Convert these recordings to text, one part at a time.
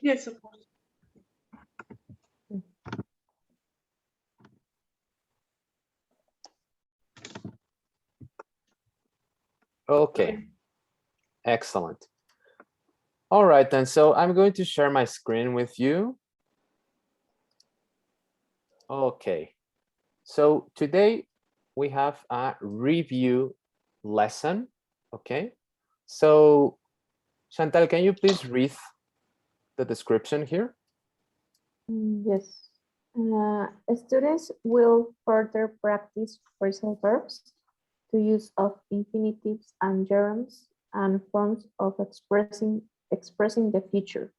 Yes, of course. Okay, excellent. All right, then, so I'm going to share my screen with you. Okay, so today we have a review lesson, okay? So, Chantal, can you please read the description here? Yes. Students will further practice phrasal verbs to use of infinitives and gerunds and forms of expressing the future.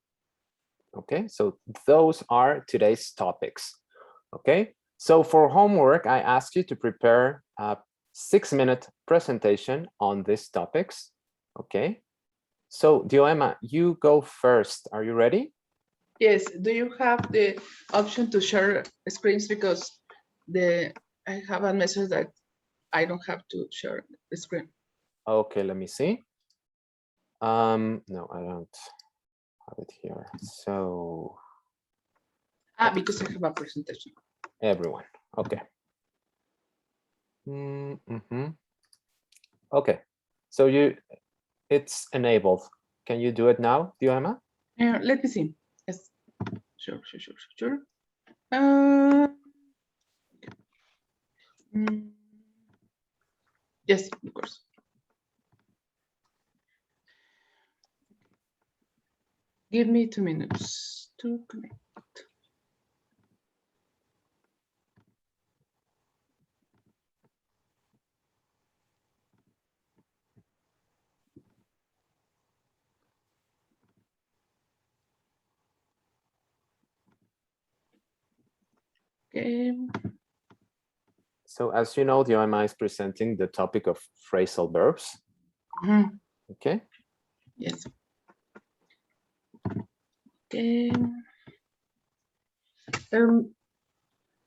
Okay, so those are today's topics. Okay, so for homework, I asked you to prepare a 6-minute presentation on these topics. Okay, so Dioema, you go first. Are you ready? Yes. Do you have the option to share screens, because I have a message that I don't have to share the screen. Okay, let me see. No, I don't have it here. So Because I have a presentation. everyone, okay. Okay, so it's enabled. Can you do it now, Dioema? Let me see. Yes. Sure. Yes, of course. Give me 2 minutes to connect. Okay. So as you know, Dioema is presenting the topic of phrasal verbs. Okay. Yes. Okay.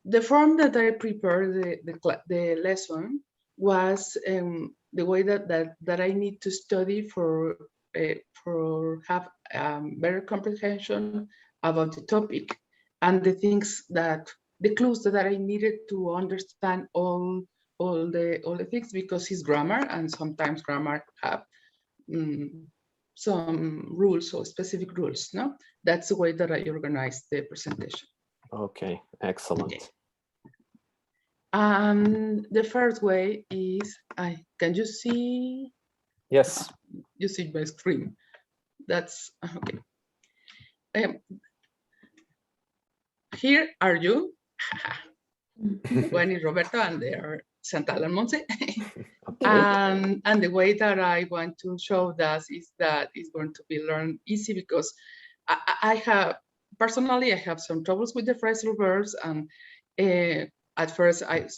The form that I prepared the lesson was the way that I need to study for have better comprehension about the topic, and the things that the clues that I needed to understand all the things, because it's grammar, and sometimes grammar have some rules or specific rules. No, that's the way that I organized the presentation. Okay, excellent. Okay. The first way is, can you see? Yes. You see my screen. That's okay. Here are you. One is Roberto, and they are Chantal and Monse. Okay. And the way that I want to show that is that it's going to be learned easy, because I have, personally, I have some troubles with the phrasal verbs, and at first I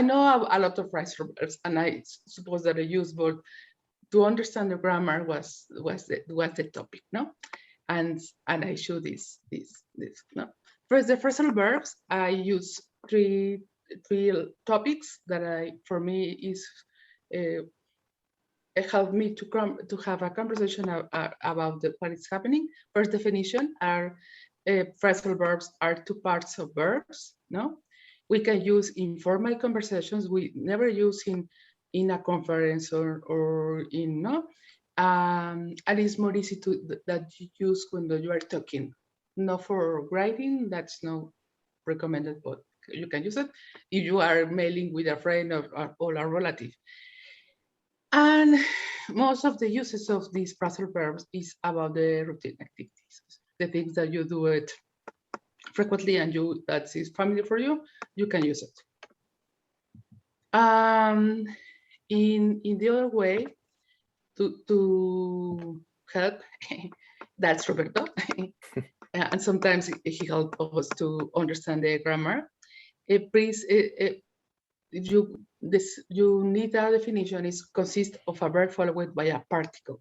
know a lot of phrasal verbs, and I suppose that I use, but to understand the grammar was the topic, no? And I show this no. First, the phrasal verbs, I use three topics that for me is help me to have a conversation about what is happening. First definition are phrasal verbs are two parts of verbs. No, we can use in formal conversations. We never use in a conference or in no. And it's more easy that you use when you are talking. Not for writing, that's not recommended, but you can use it if you are mailing with a friend or a relative. And most of the uses of these phrasal verbs is about the routine activities, the things that you do it frequently and that is familiar for you, you can use it. In the other way, to help, that's Roberto, and sometimes he helps us to understand the grammar. Please, you need a definition. It consists of a verb followed by a particle.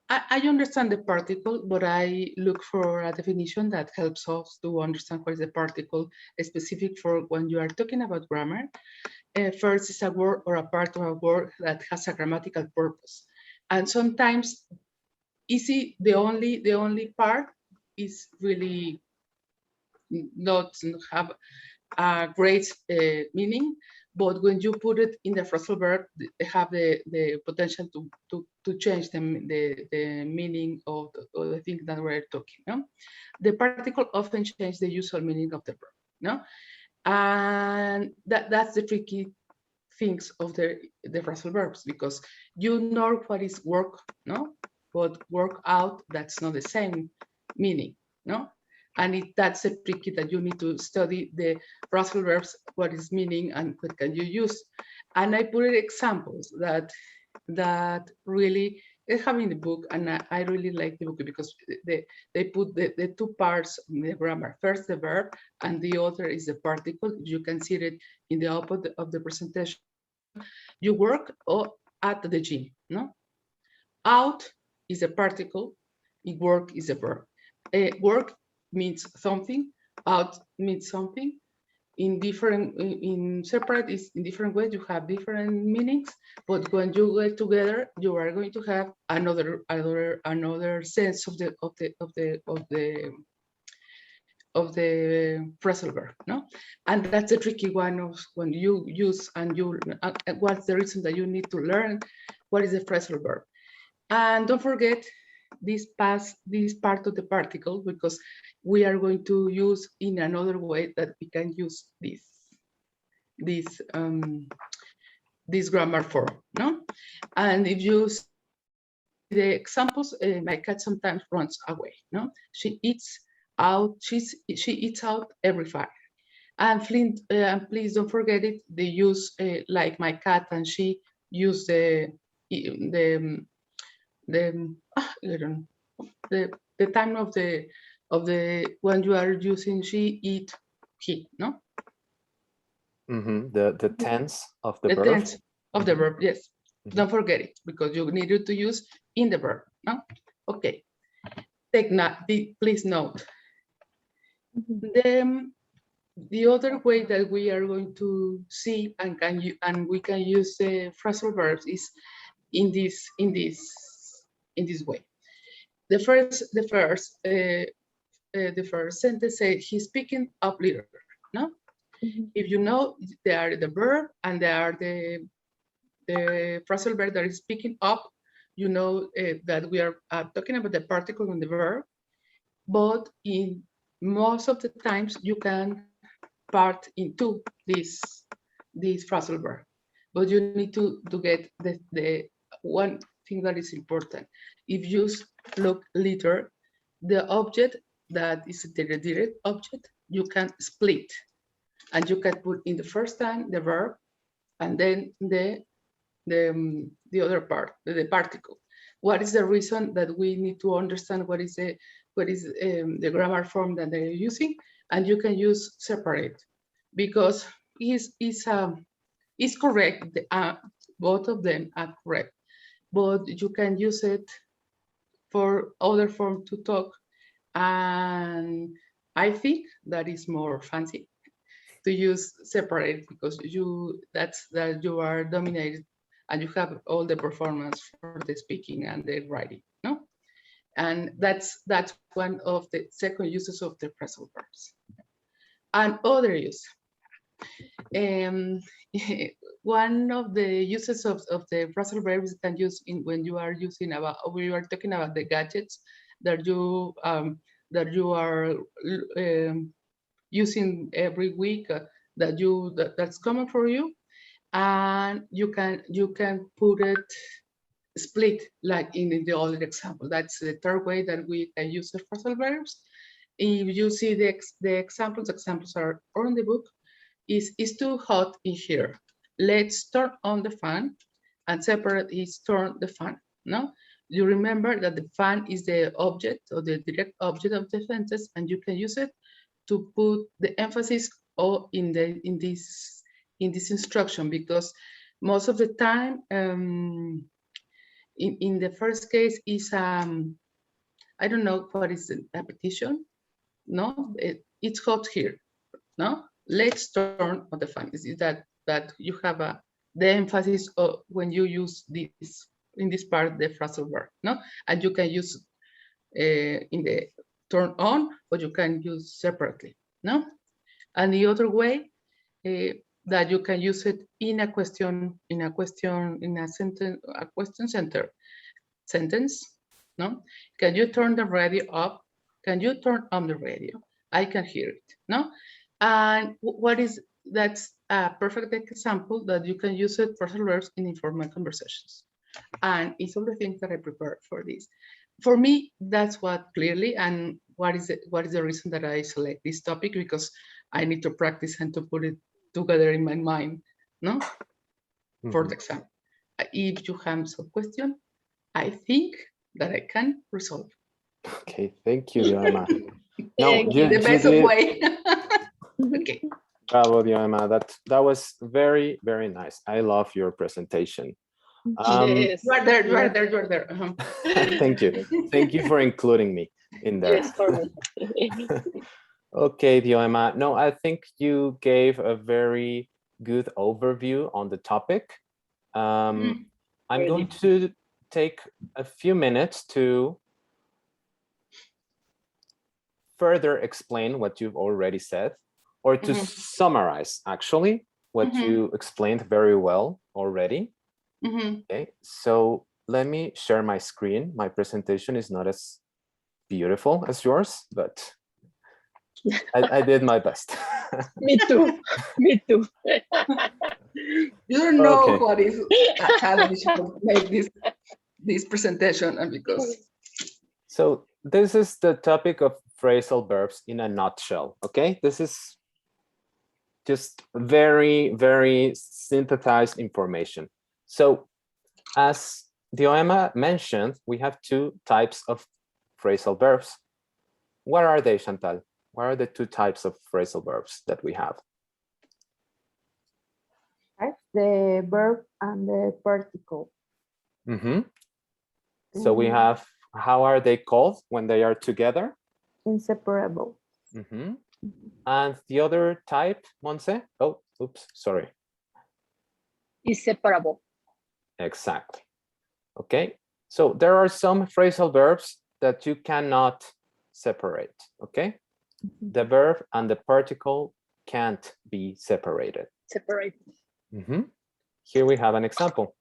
I understand the particle, but I look for a definition that helps us to understand what is the particle specific for when you are talking about grammar. First is a word or a part of a word that has a grammatical purpose. And sometimes easy. The only part is really not have a great meaning, but when you put it in the phrasal verb, they have the potential to change the meaning of the thing that we're talking. No? The particle often change the usual meaning of the verb. No, and that's the tricky things of the phrasal verbs, because you know what is work, no, but work out, that's not the same meaning, no, and that's a tricky that you need to study the phrasal verbs, what is meaning and what can you use. And I put examples that really I have in the book, and I really like the book because they put the two parts in the grammar. First the verb, and the other is the particle. You can see it in the output of the presentation. You work or at the gym, no? Out is a particle, work is a verb. Work means something, out means something. In separate is in different ways, you have different meanings, but when you get together, you are going to have another sense of the phrasal verb, no? And that's a tricky one of when you use and you what's the reason that you need to learn what is the phrasal verb. And don't forget this part of the particle, because we are going to use in another way that we can use this grammar form, no? And if you see the examples, my cat sometimes runs away, no? She eats out, she eats out every Friday. And Flint, please don't forget it, they use like my cat and she use the time of the when you are using she, eat, he, no? The tense of the verb. Tense of the verb, yes. Don't forget it, because you need to use in the verb, no? Okay. Please note. The other way that we are going to see and we can use the phrasal verbs is in this way. The first sentence says he's picking up litter. No, if you know they are the verb and they are the phrasal verb that is picking up, you know that we are talking about the particle and the verb. But in most of the times you can part into this phrasal verb, but you need to get the one thing that is important. If you look later, the object that is the direct object, you can split, and you can put in the first time the verb, and then the other part, the particle. What is the reason that we need to understand what is the grammar form that they're using? And you can use separate, because it's correct. Both of them are correct, but you can use it for other form to talk, and I think that is more fancy to use separate, because you are dominated and you have all the performance for the speaking and the writing, no? And that's one of the second uses of the phrasal verbs. And other use. One of the uses of the phrasal verbs you can use when you are talking about the gadgets that you are using every week, that's common for you, and you can put it split like in the other example. That's the third way that we can use the phrasal verbs. If you see the examples are on the book. It's too hot in here. Let's turn on the fan, and separate is turn the fan. No, you remember that the fan is the object or the direct object of the sentence, and you can use it to put the emphasis in this instruction, because most of the time in the first case is I don't know what is the repetition. No, it's hot here. No, let's turn on the fan. Is that you have the emphasis when you use this in this part the phrasal verb, no? And you can use in the turn on, or you can use separately, no? And the other way that you can use it in a question, in a sentence, a question sentence, no? Can you turn the radio up? Can you turn on the radio? I can hear it, no? And that's a perfect example that you can use it for verbs in informal conversations. And it's all the things that I prepared for this. For me, that's what clearly, and what is the reason that I select this topic, because I need to practice and to put it together in my mind, no? For the exam. If you have some question, I think that I can resolve. Okay, thank you, Dioema. No, The best of way. Okay. Bravo, Dioema. That was very, very nice. I love your presentation. Yes. You are there, you are there, you are there. Thank you. Thank you for including me in there. Yes, for me. Okay, Dioema. No, I think you gave a very good overview on the topic. I'm going to take a few minutes to further explain what you've already said, or to summarize actually what you explained very well already. Okay, so let me share my screen. My presentation is not as beautiful as yours, but I did my best. Me too. Me too. You don't know Okay. what is a challenge to make this presentation, and because So this is the topic of phrasal verbs in a nutshell. Okay, this is just very, very synthesized information. So as Dioema mentioned, we have two types of phrasal verbs. What are they, Chantal? What are the two types of phrasal verbs that we have? The verb and the particle. So we have, how are they called when they are together? Inseparable. And the other type, Monse? Oh, oops, sorry. Is separable. Exactly. Okay, so there are some phrasal verbs that you cannot separate, okay? The verb and the particle can't be separated. Separate. Here we have an example.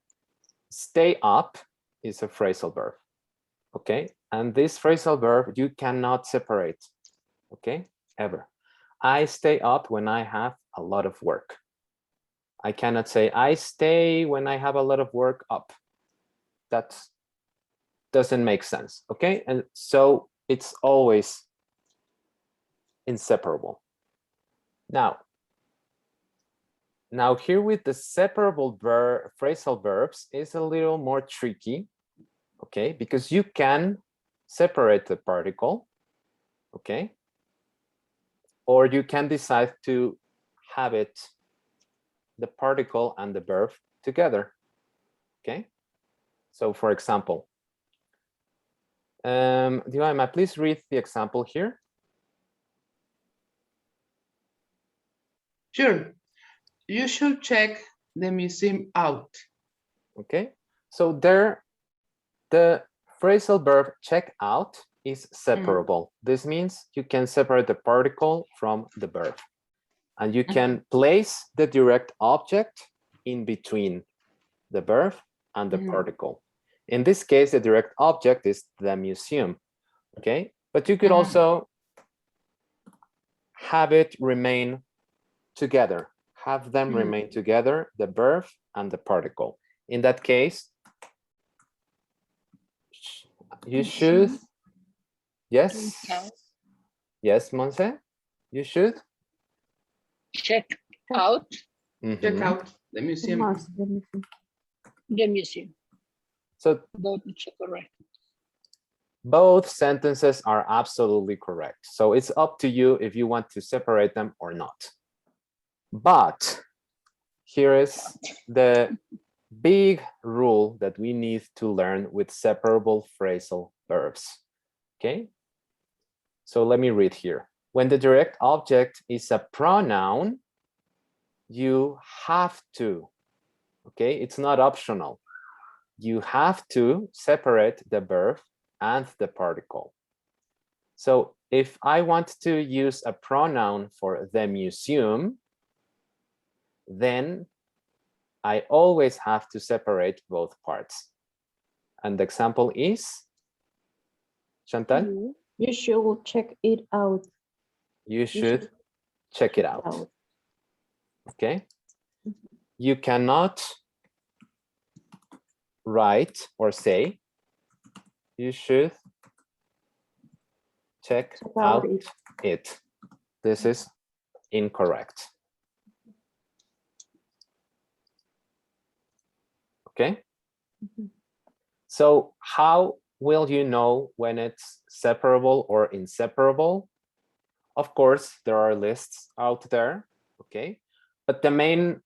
Stay up is a phrasal verb, okay? And this phrasal verb you cannot separate, okay? Ever. I stay up when I have a lot of work. I cannot say I stay when I have a lot of work up. That doesn't make sense, okay? And so it's always inseparable. Now here with the separable phrasal verbs is a little more tricky, okay? Because you can separate the particle, okay? Or you can decide to have it, the particle and the verb together, okay? So for example, Dioema, please read the example here. sure, you should check the museum out. Okay, so there, the phrasal verb check out is separable. This means you can separate the particle from the verb, and you can place the direct object in between the verb and the particle. In this case, the direct object is the museum, okay? But you could also have it remain together, have them remain together, the verb and the particle. In that case, you should, yes, yes, Monse, you should Check out Check out the museum. the museum. So Both correct. both sentences are absolutely correct. So it's up to you if you want to separate them or not. But here is the big rule that we need to learn with separable phrasal verbs. Okay, so let me read here. When the direct object is a pronoun, you have to, okay, it's not optional. you have to separate the verb and the particle. So if I want to use a pronoun for the museum, then I always have to separate both parts. And the example is, Chantal? You should check it out. You should check it out. Okay. You cannot write or say, you should check out it. This is incorrect. Okay. So how will you know when it's separable or inseparable? Of course, there are lists out there, okay? But the main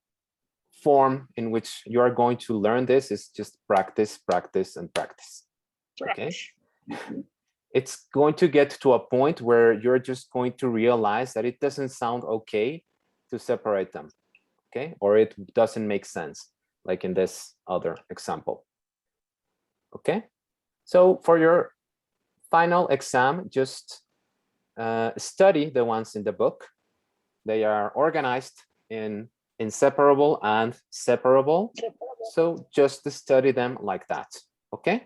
form in which you are going to learn this is just practice, practice, and practice, okay? It's going to get to a point where you're just going to realize that it doesn't sound okay to separate them, okay? Or it doesn't make sense, like in this other example, okay? So for your final exam, just study the ones in the book. They are organized in inseparable and separable. So just study them like that, okay?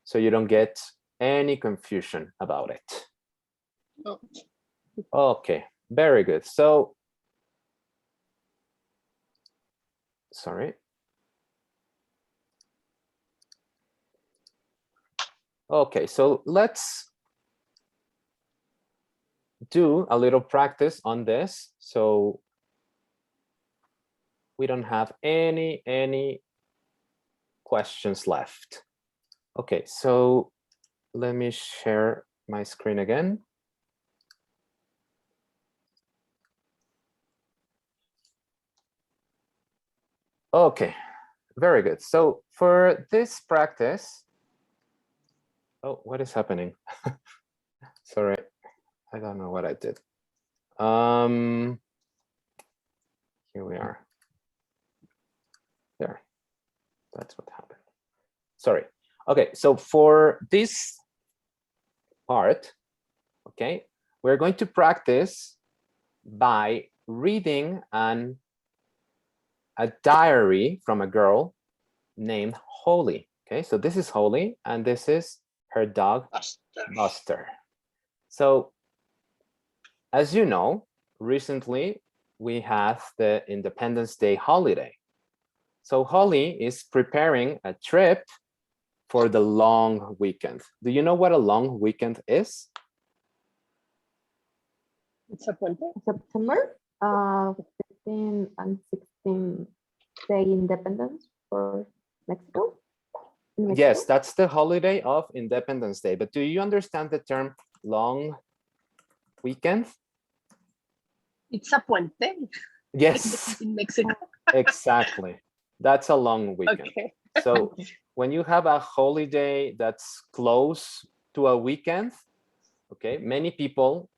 So you don't get any confusion about it. Okay, very good. So, sorry. Okay, so let's do a little practice on this. So we don't have any questions left. Okay, so let me share my screen again. Okay, very good. So for this practice, oh, what is happening? Sorry, I don't know what I did. Here we are. There, that's what happened. Sorry. Okay, so for this part, okay, we're going to practice by reading a diary from a girl named Holly. Okay, so this is Holly and this is her dog, Buster. So as you know, recently we had the Independence Day holiday. So Holly is preparing a trip for the long weekend. Do you know what a long weekend is? September 15 and 16 day independence for Mexico. Yes, that's the holiday of Independence Day. But do you understand the term long weekend? It's a puente. Yes. In Mexico. Exactly. That's a long weekend. Okay. So when you have a holiday that's close to a weekend, okay, many people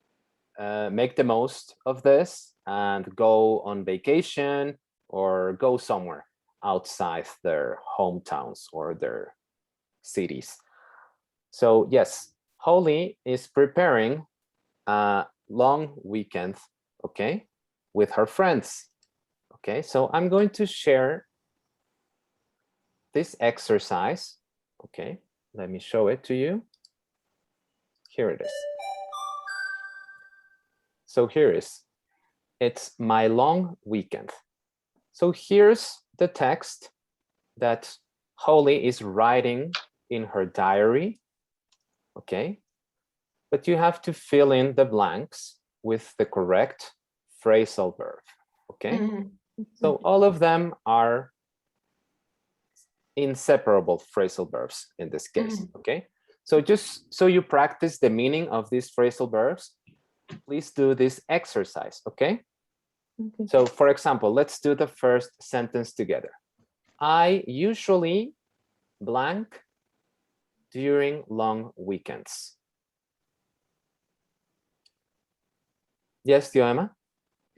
make the most of this and go on vacation or go somewhere outside their hometowns or their cities. So yes, Holly is preparing a long weekend, okay, with her friends. Okay, so I'm going to share this exercise. Okay, let me show it to you. Here it is. So here is, it's my long weekend. So here's the text that Holly is writing in her diary. Okay, but you have to fill in the blanks with the correct phrasal verb. Okay, so all of them are inseparable phrasal verbs in this case. Okay, so just so you practice the meaning of these phrasal verbs, please do this exercise. Okay, so for example, let's do the first sentence together. I usually blank during long weekends. Yes, Dioema?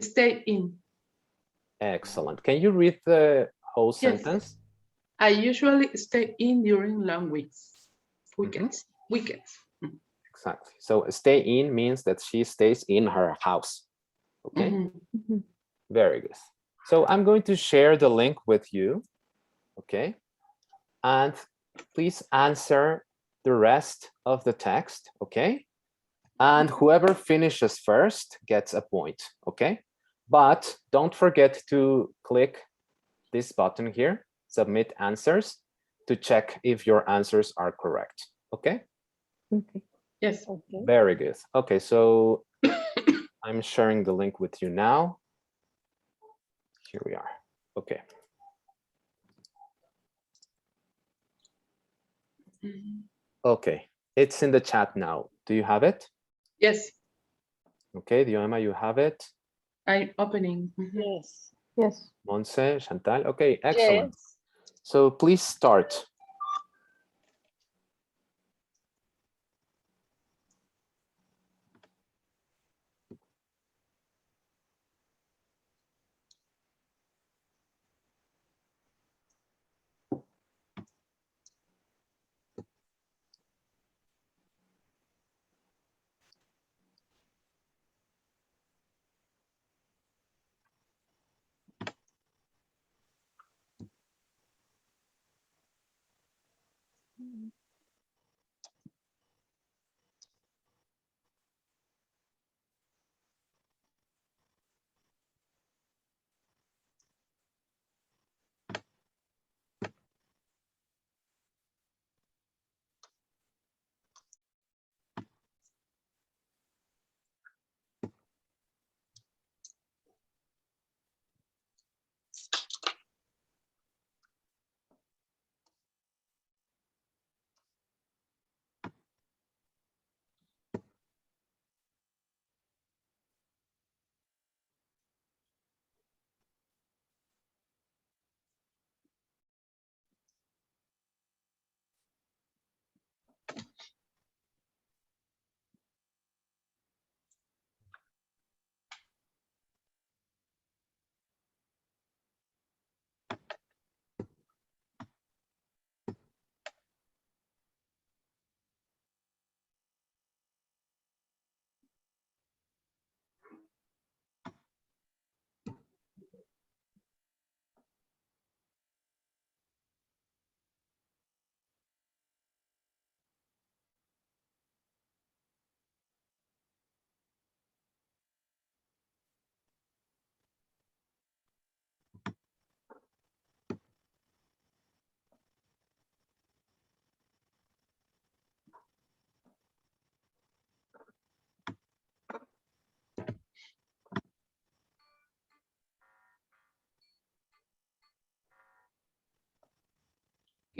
Stay in. Excellent. Can you read the whole sentence? I usually stay in during long weekends. Exactly. So stay in means that she stays in her house. Okay. Mhm. Very good. So I'm going to share the link with you. Okay. And please answer the rest of the text. Okay. And whoever finishes first gets a point. Okay. But don't forget to click this button here, submit answers, to check if your answers are correct. Okay. Okay. Yes. Okay. Very good. Okay, so I'm sharing the link with you now. Here we are. Okay. Mhm. Okay, it's in the chat now. Do you have it? Yes, Okay, Dioema, you have it. I'm opening. Mhm. Yes. Yes. Monse, Chantal. Okay, excellent. Yes. So please start.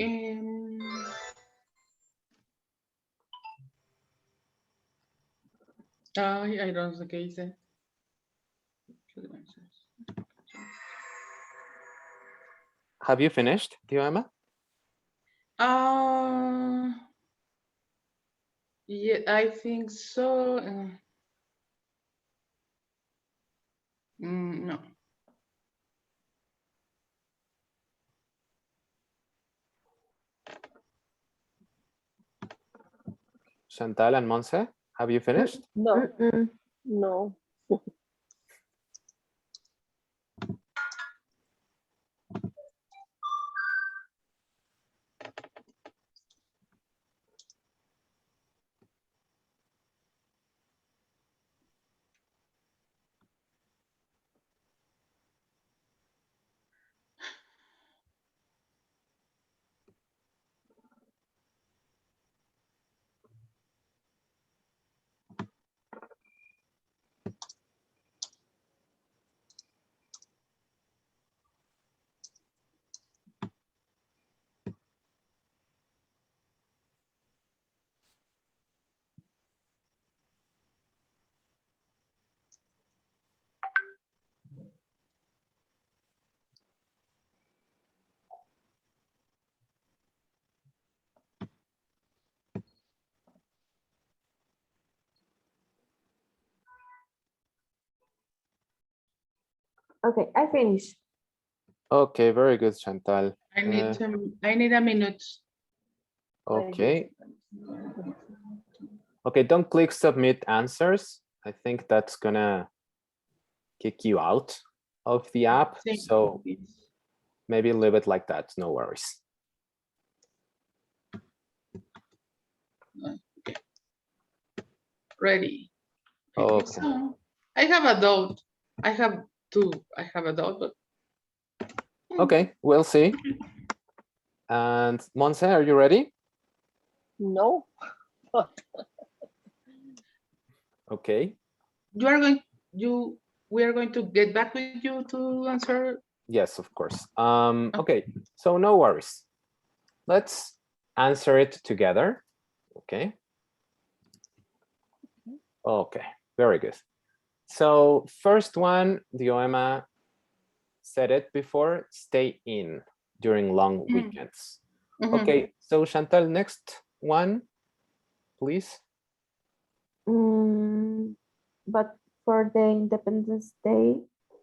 Um, I don't know qué hice. Have you finished, Dioema? Yeah, I think so. No. Chantal and Monse, have you finished? No. Mm-mm. No. Okay, I finished. Okay, very good, Chantal. I need a minute. Okay. Okay, don't click submit answers. I think that's gonna kick you out of the app. So maybe leave it like that, no worries. Ready. Okay. So, I have a doubt. I have two. I have a doubt, but Okay, we'll see. And Monse, are you ready? No. Okay. we are going to get back with you to answer. Yes, of course. Okay, so no worries. Let's answer it together. Okay. Okay, very good. So first one, Dioema said it before, stay in during long weekends. Okay, so Chantal, next one, please. But for the Independence Day,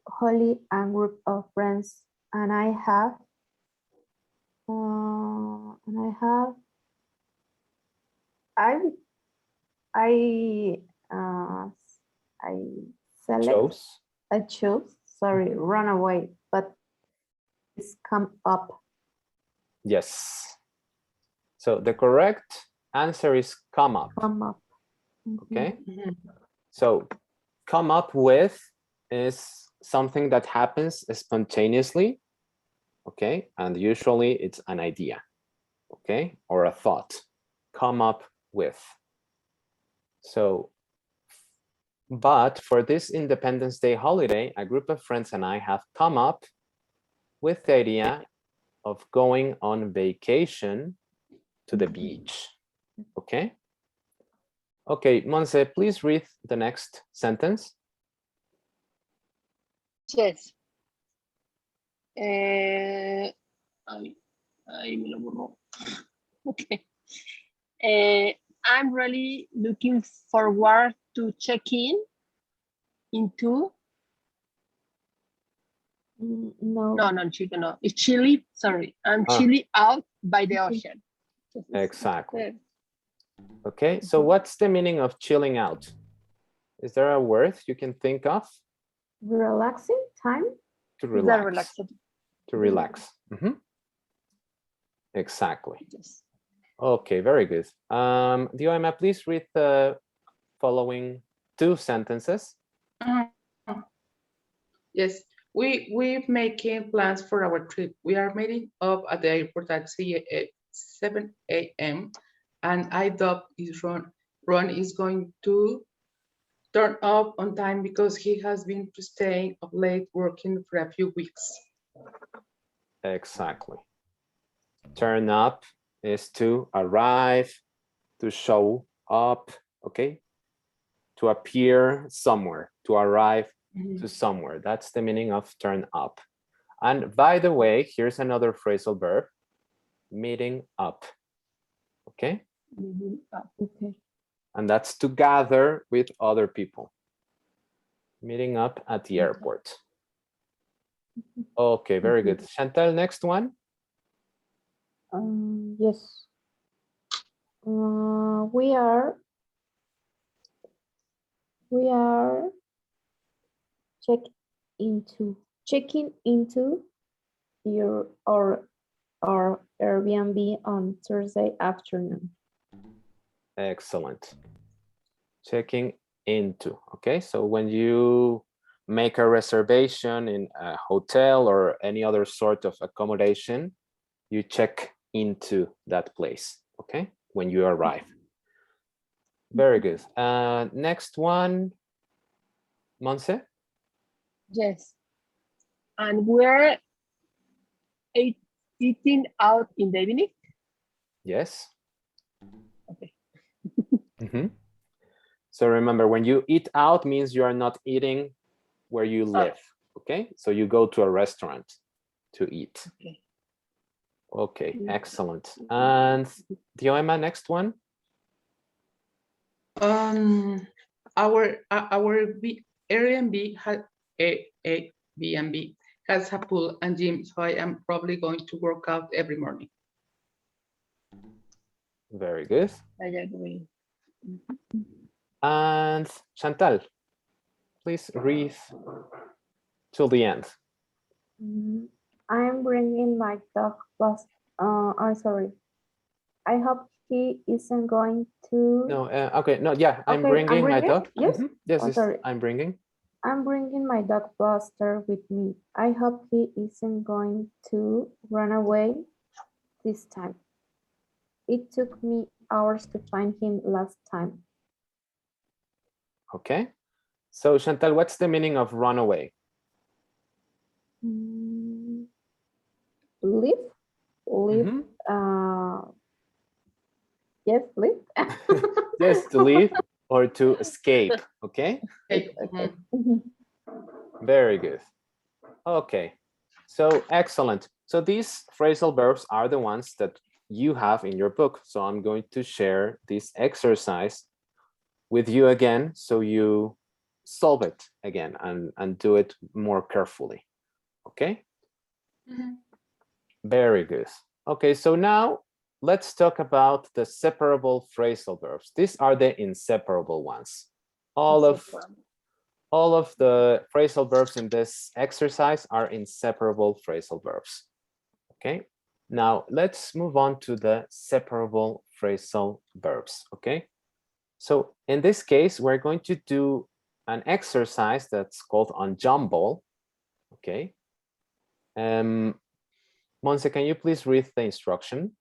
Holly and group of friends and I have I chose, sorry, run away, but it's come up. Yes. So the correct answer is come up. Come up. Okay. So come up with is something that happens spontaneously. Okay. And usually it's an idea. Okay. Or a thought. Come up with. So, but for this Independence Day holiday, a group of friends and I have come up with the idea of going on vacation to the beach. Okay. Okay, Monse, please read the next sentence. Yes. Ay, me lo borró. Okay. I'm really looking forward to checking into. No, Chile, no. It's Chile. Sorry, I'm Chile out by the ocean. Exactly. Okay, so what's the meaning of chilling out? Is there a word you can think of? Relaxing time? To relax. To relax. Exactly. Yes. Okay, very good. Dioema, please read the following two sentences. Yes, we're making plans for our trip. We are meeting up at the airport at 7 a.m. and I doubt Ron is going to turn up on time because he has been staying up late working for a few weeks. Exactly. Turn up is to arrive, to show up, okay? To appear somewhere, to arrive to somewhere. That's the meaning of turn up. And by the way, here's another phrasal verb, meeting up, okay? Okay. And that's to gather with other people. Meeting up at the airport. Okay, very good. Chantal, next one. Yes. We are checking into our Airbnb on Thursday afternoon. Excellent. Checking into, okay? So when you make a reservation in a hotel or any other sort of accommodation, you check into that place, okay? When you arrive. Very good. Next one, Monse? Yes. And we're eating out in the evening? Yes. Okay. So remember, when you eat out means you are not eating where you live, okay? So you go to a restaurant to eat. Okay, excellent. And Dioema, next one. Our Airbnb has a pool and gym, so I am probably going to work out every morning. Very good. I agree. And Chantal, please read till the end. I'm bringing my dog bus. I'm sorry. I hope he isn't going to. No, okay, no, yeah, I'm Okay, bringing my bringing? dog. Yes? Mhm. Yes, Oh, yes, sorry. I'm bringing. I'm bringing my dog Buster with me. I hope he isn't going to run away this time. It took me hours to find him last time. Okay. So Chantal, what's the meaning of run away? Leave? Leave? Mhm. Yes, leave? Yes, to leave or to escape, okay? Okay. Very good. Okay, so excellent. So these phrasal verbs are the ones that you have in your book. So I'm going to share this exercise with you again, so you solve it again and do it more carefully, okay? Very good. Okay, so now let's talk about the separable phrasal verbs. These are the inseparable ones. All of the phrasal verbs in this exercise are inseparable phrasal verbs. Okay, now let's move on to the separable phrasal verbs. Okay, so in this case, we're going to do an exercise that's called enjamble. Okay, Monse, can you please read the instruction?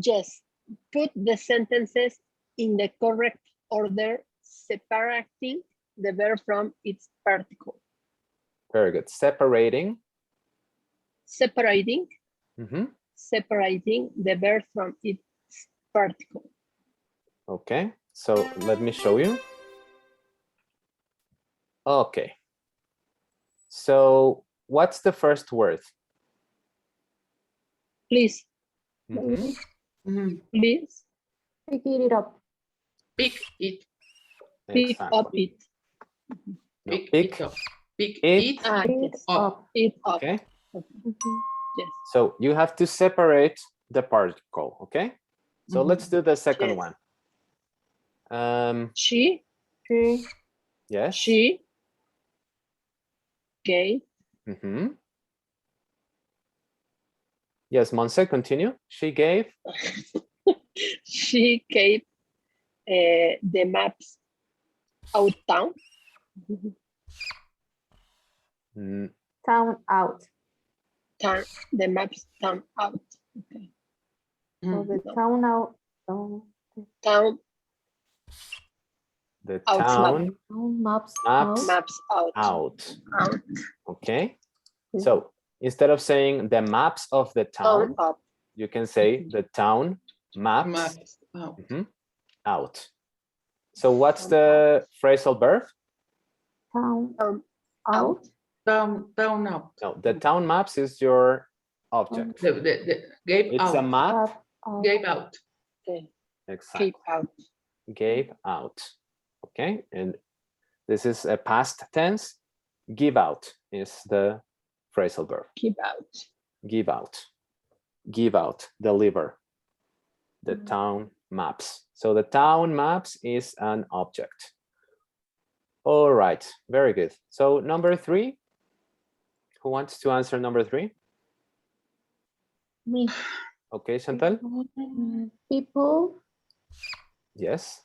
Yes, put the sentences in the correct order, separating the verb from its particle. Very good. Separating. Separating, Mhm. separating the verb from its particle. Okay, so let me show you. Okay. So what's the first word? Please, Mhm. please Pick it up. Pick it. pick up Exactly. it. No, Pick pick it up. Pick it. it Yes, up. it up. Okay, Yes. so you have to separate the particle. Okay, so let's do the second Yes. one. She Yes. She gave Mhm. Yes, Monse, continue. She gave. she gave the maps out town. Mm, Town out. The maps town out. Okay. So the town out. Town the Out. town Maps maps maps out. out. Out. Okay, so instead of saying the maps of the Town town, up. you can say the town maps Maps out. out. So what's the phrasal verb? Town Town out. Down out. No, the town maps is your object. The gave It's out. a map. Gave out. Okay. Exactly. Keep out. Gave out. Okay, and this is a past tense. Give out is the phrasal verb. Keep out. Give out. Give out. Deliver. The town maps. So the town maps is an object. All right, very good. So number 3, who wants to answer number 3? Me. Okay, Chantal? People Yes.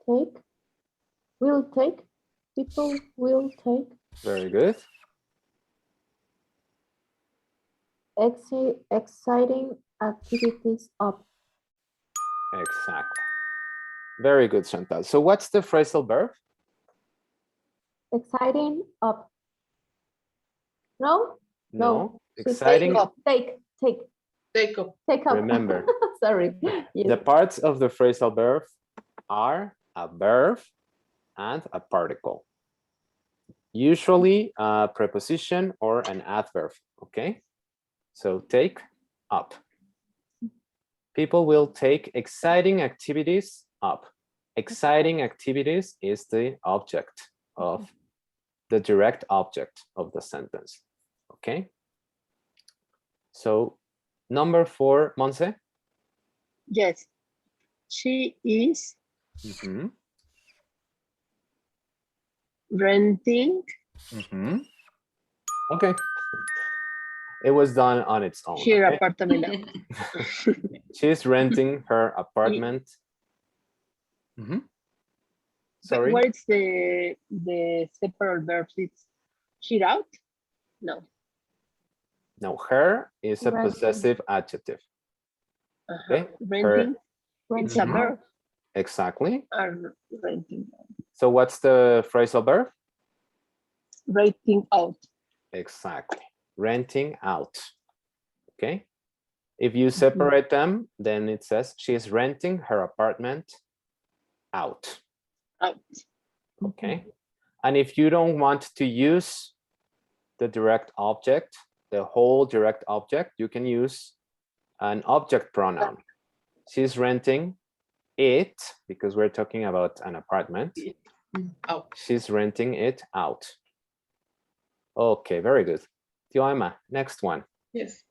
take. Will take. People will take. Very good. Exciting activities up. Exactly. Very good, Chantal. So what's the phrasal verb? Exciting up. No? No. So Exciting. Take. Take up. Take up. Remember, Sorry. the parts of the phrasal verb are a verb and a particle. Usually a preposition or an adverb, okay? So take up. People will take exciting activities up. Exciting activities is the object of the direct object of the sentence. Okay. So number 4, Monse. Yes. She is Mm-hmm. renting Mm-hmm. Okay. It was done on its own. her Okay? apartment. She's renting her apartment. Mm-hmm. Sorry. What is the separable verbs? It's she out? No. No, her is a Renting. possessive adjective. Okay. Renting. It's a Mhm. verb. Exactly. Renting. So what's the phrasal verb? Renting out. Exactly. Renting out. Okay. If you separate them, then it says she's renting her apartment out. Out. Okay. And if you don't want to use the direct object, the whole direct object, you can use an object pronoun. She's renting it, because we're talking about an apartment. Out. She's renting it out. Okay, very good. Tio Emma, next one. Yes.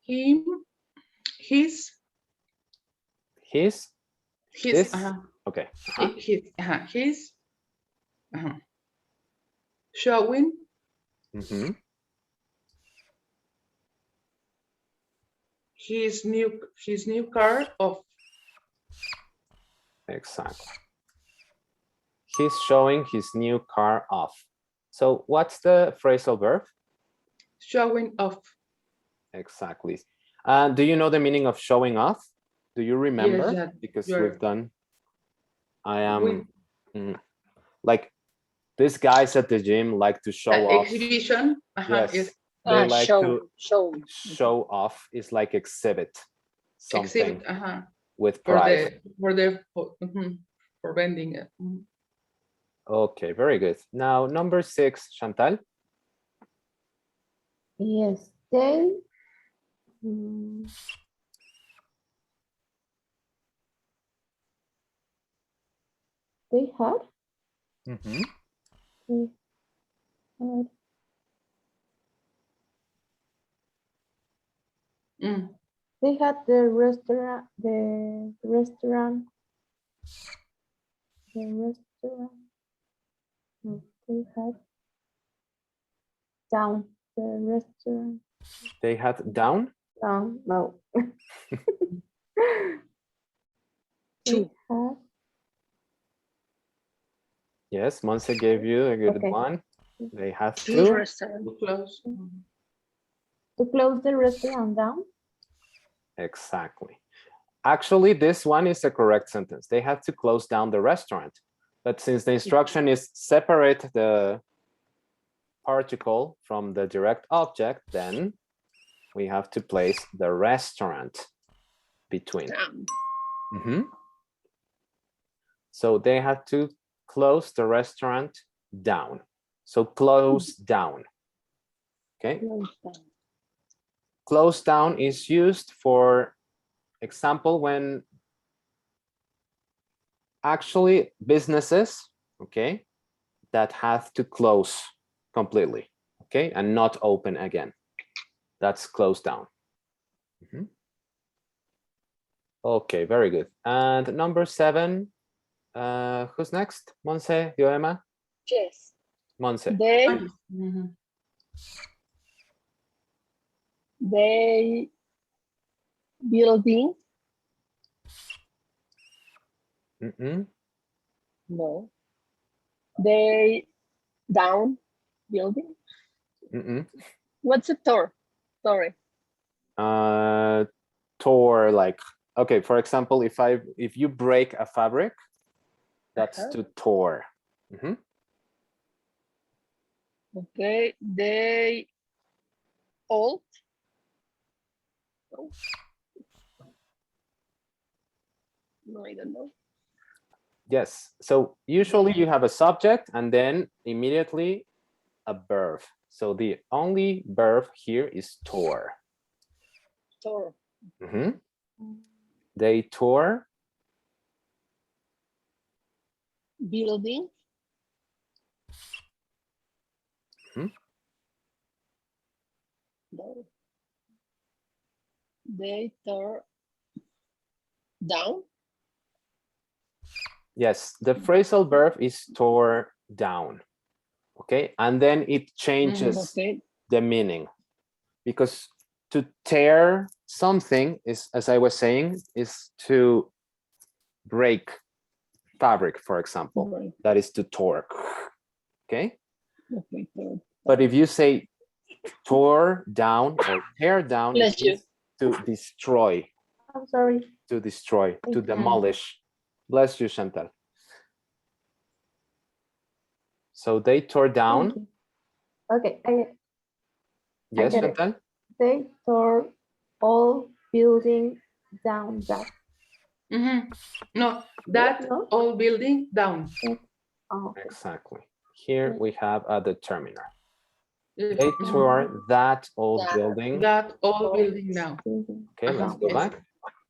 Him, his, His, his, this, okay. his, showing, Mhm. his new car of Exactly. He's showing his new car off. So what's the phrasal verb? showing off. Exactly. Do you know the meaning of showing off? Do you remember? yeah, Because you're- we've done, I am We- like, these guys at the gym like to show off. exhibition. Yes, they like to show. off. Is like exhibit something Exhibit, with for pride. for vending it. Okay, very good. Now number 6, Chantal. Yes, they they had Mhm. they had Mm. they had the restaurant no, they had down the restaurant They had down. no they had Yes, Monse gave you a good Okay. one. They have Two to. restaurant. Too close. to close the restaurant down. Exactly. Actually, this one is a correct sentence. They had to close down the restaurant. But since the instruction is separate the particle from the direct object, then we have to place the restaurant between. Mhm. So they had to close the restaurant down. So close down. Okay. Close down is used for example when actually businesses, okay, that have to close completely, okay, and not open again. That's closed down. Mhm. Okay, very good. And number 7, who's next? Monse, Dioema? Yes. Monse. They building. Mm-mm. No. They down building. Mm-mm. What's a Tor? Sorry. Tore, like, okay, for example, if you break a fabric, that's to tore. Mhm. Okay. They old. No. No, I don't know. Yes, so usually you have a subject and then immediately a verb. So the only verb here is tore. Tor. Mhm. They tore building. Hmm? No. They tore down. Yes, the phrasal verb is tore down. Okay, and then it changes Okay. the meaning, because to tear something is, as I was saying, is to break fabric, for example. Right. That is to tore. Okay, Okay. but if you say tore down or tear down, it Bless you. means to destroy, I'm sorry. to destroy, to Thank you. demolish. Bless you, Chantal. So they tore down. Thank you. Okay, Yes, get it. Chantal? they tore all building down. That. No, that No? old building down. Oh, okay. Exactly. Here we have a determiner. Yes. They tore that old That- building. That old building now. Building. Okay, let's go Yes. back.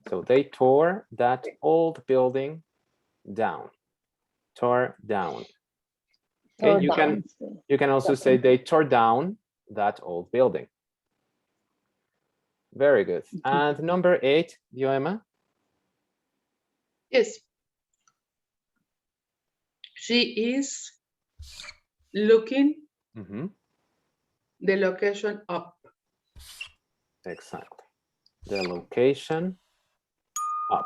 So they tore that old building down. Tore down. Okay, Tore down. you can also say they tore down that old building. Very good. And number 8, Dioema. Yes. She is looking the location up. Exactly. The location up.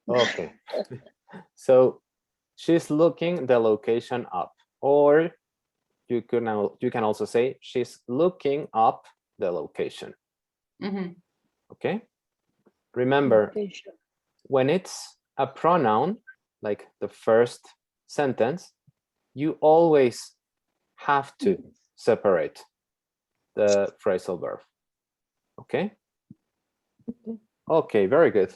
Okay. So she's looking the location up, or you can also say she's looking up the location. Okay. Remember, Location. when it's a pronoun, like the first sentence, you always have to separate the phrasal verb. Okay? Okay, very good.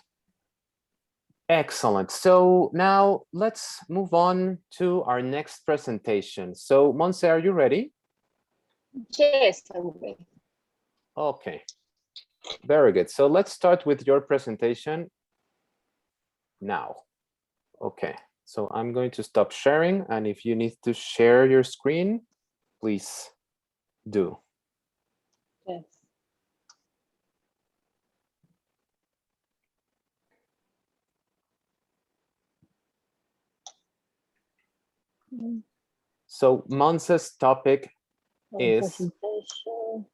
Excellent. So now let's move on to our next presentation. So Monse, are you ready? Yes, I'm ready. Okay, very good. So let's start with your presentation now. Okay, so I'm going to stop sharing, and if you need to share your screen, please do. Yes. So Monse's topic is Presentation.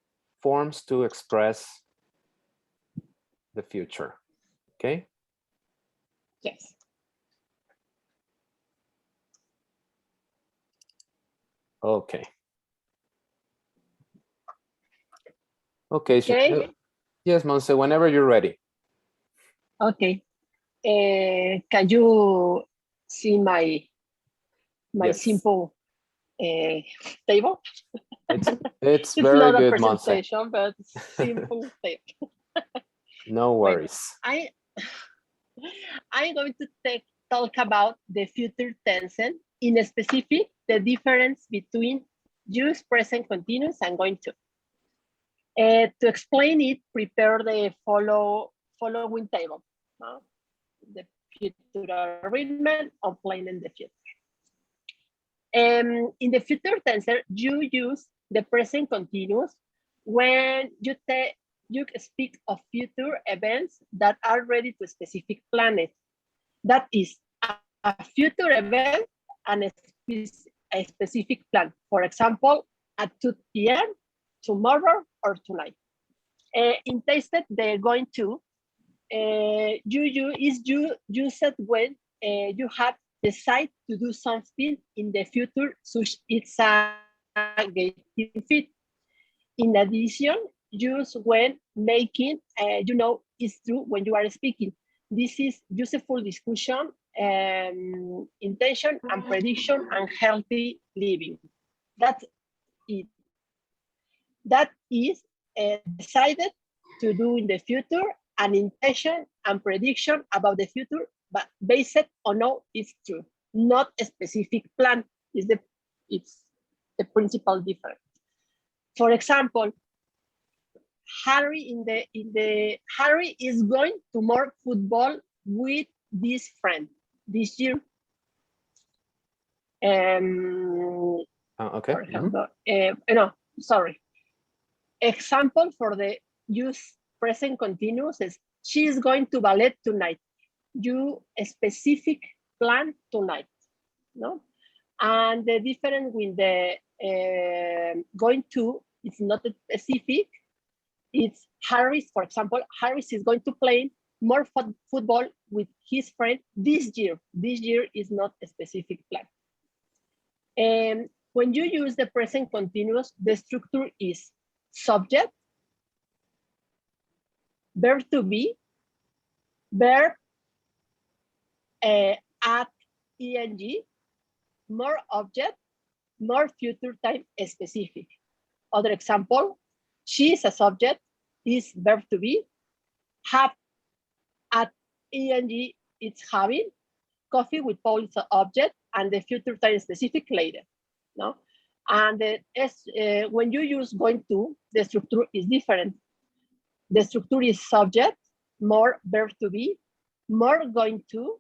forms to express the future. Okay. Yes. Okay. Okay. Okay. Yes, Monse, whenever you're ready. Okay. Can you see my Yes. simple table? It's It's very not a good, Monse. presentation, but simple table. No worries. I'm going to talk about the future tense, in specific, the difference between use present continuous and going to. To explain it, prepare the following table. The future arrangement of plain in the future. In the future tense, you use the present continuous when you speak of future events that are ready to a specific planet. That is a future event and a specific plan. For example, at 2 p.m. tomorrow or tonight. In tasted, they're going to you said when you have decided to do something in the future, such it's a getting fit. In addition, use when making, it's true when you are speaking. This is useful discussion, intention and prediction and healthy living. That's it. That is decided to do in the future, an intention and prediction about the future, but based on no, it's true. Not a specific plan. It's the principal difference. For example, Harry Harry is going to more football with this friend this year. Okay. For example, no, sorry. Example for the use present continuous is she is going to ballet tonight. You a specific plan tonight, no? And the difference with the going to, it's not specific. It's Harris, for example, Harris is going to play more football with his friend this year. This year is not a specific plan. And when you use the present continuous, the structure is subject, verb to be, verb at ing, more object, more future time specific. Other example, she is a subject, is verb to be, have at ing, it's having, coffee with Paul is an object, and the future time specific later. No? And when you use going to, the structure is different. The structure is subject, more verb to be, more going to,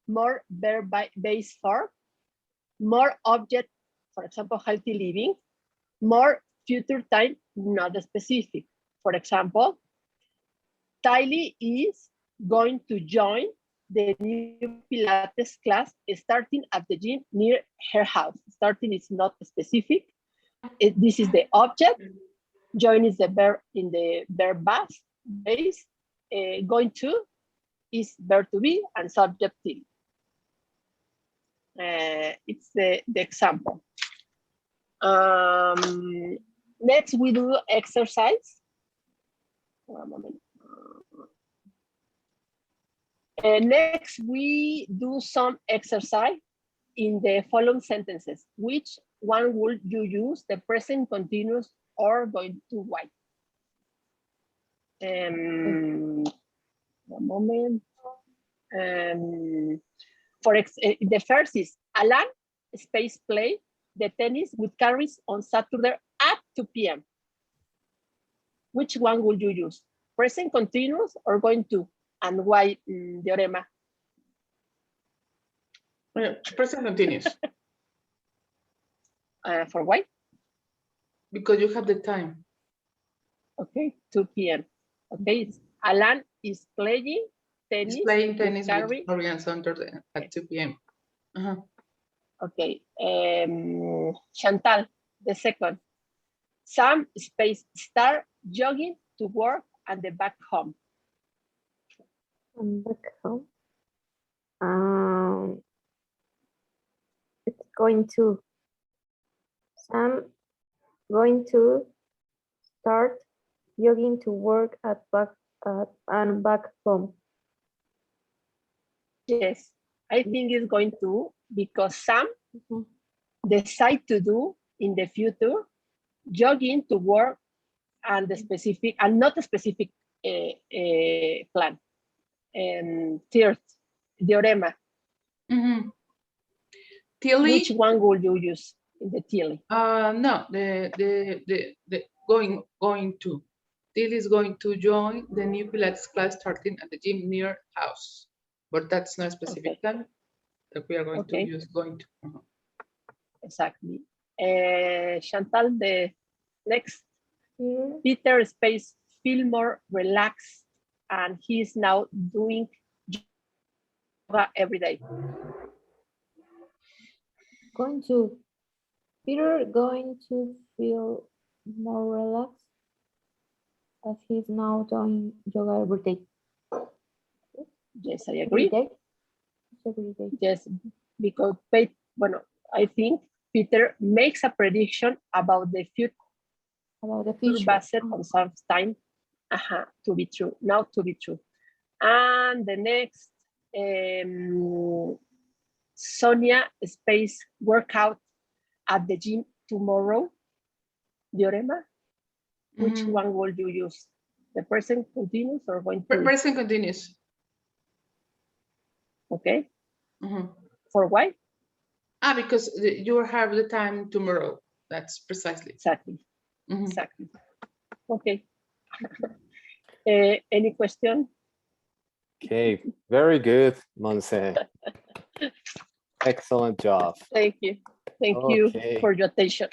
more verb base for, more object, for example, healthy living, more future time, not specific. For example, Tylee is going to join the new Pilates class starting at the gym near her house. Starting is not specific. This is the object. Join is the verb in the verb base. Going to is verb to be and subject to. It's the example. Next, we do exercise. One moment. Next, we do some exercise in the following sentences. Which one would you use, the present continuous or going to why? One moment. The first is Alan space play the tennis with Carries on Saturday at 2 p.m. Which one would you use? Present continuous or going to? And why, Diorema? Present continuous. For why? Because you have the time. Okay, 2 p.m. Okay, Alan is playing tennis. He's playing tennis with Carrie Carrie on Saturday at 2 p.m. Okay, Chantal, the second. Sam space start jogging to work and the back home. And back home. It's going to. Sam going to start jogging to work and back home. Yes, I think it's going to, because Sam decide to do in the future jogging to work and the specific and not a specific plan. And third, Diorema. Tilly. Which one will you use in the Tilly? No, the going to. Tilly is going to join the new Pilates class starting at the gym near house, but that's not a specific time that we are going to use going to. Exactly. Chantal, the next. Peter space feel more relaxed and he is now doing yoga every day. Peter going to feel more relaxed as he's now doing yoga every day. Yes, I agree. Every day. Yes, because I think Peter makes a prediction about the future. Based on some time to be true, now to be true. And the next, Sonia space workout at the gym tomorrow. Diorema, which one will you use? The present continuous or going to? Present continuous. Okay. For why? Because you have the time tomorrow. That's precisely. Exactly. Exactly. Okay. Any question? Okay, very good, Monse. Excellent job. Thank you. Thank you Okay. for your attention.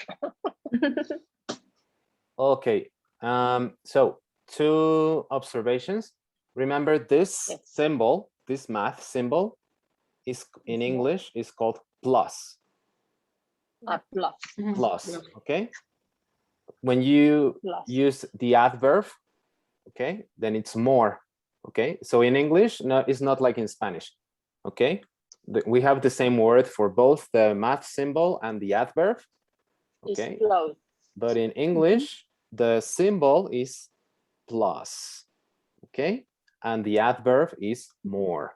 Okay, so 2 observations. Remember this Yes. symbol, this math symbol is in English is called plus. A plus. Plus, okay? When you Plus. use the adverb, okay, then it's more, okay? So in English, no, it's not like in Spanish, okay? We have the same word for both the math symbol and the adverb, okay? It's plus. But in English, the symbol is plus, okay? And the adverb is more.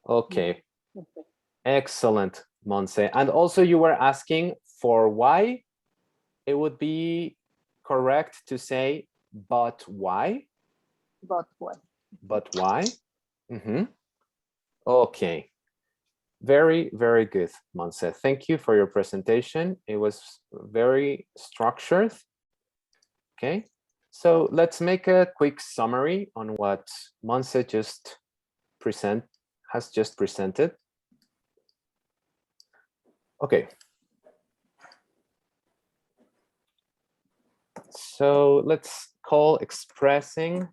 Okay, Okay. excellent, Monse. And also you were asking for why. It would be correct to say, but why? But what? But why? Okay. Very, very good, Monse. Thank you for your presentation. It was very structured. Okay, so let's make a quick summary on what Monse has just presented. Okay. So let's call expressing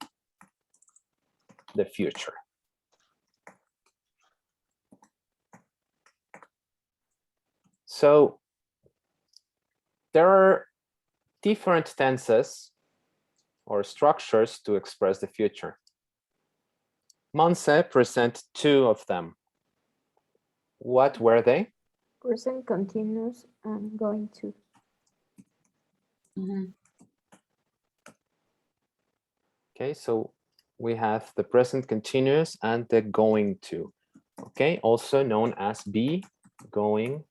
the future. So there are different tenses or structures to express the future. Monse present 2 of them. What were they? Present continuous and going to. Okay, so we have the present continuous and the going to. Okay, also known as be going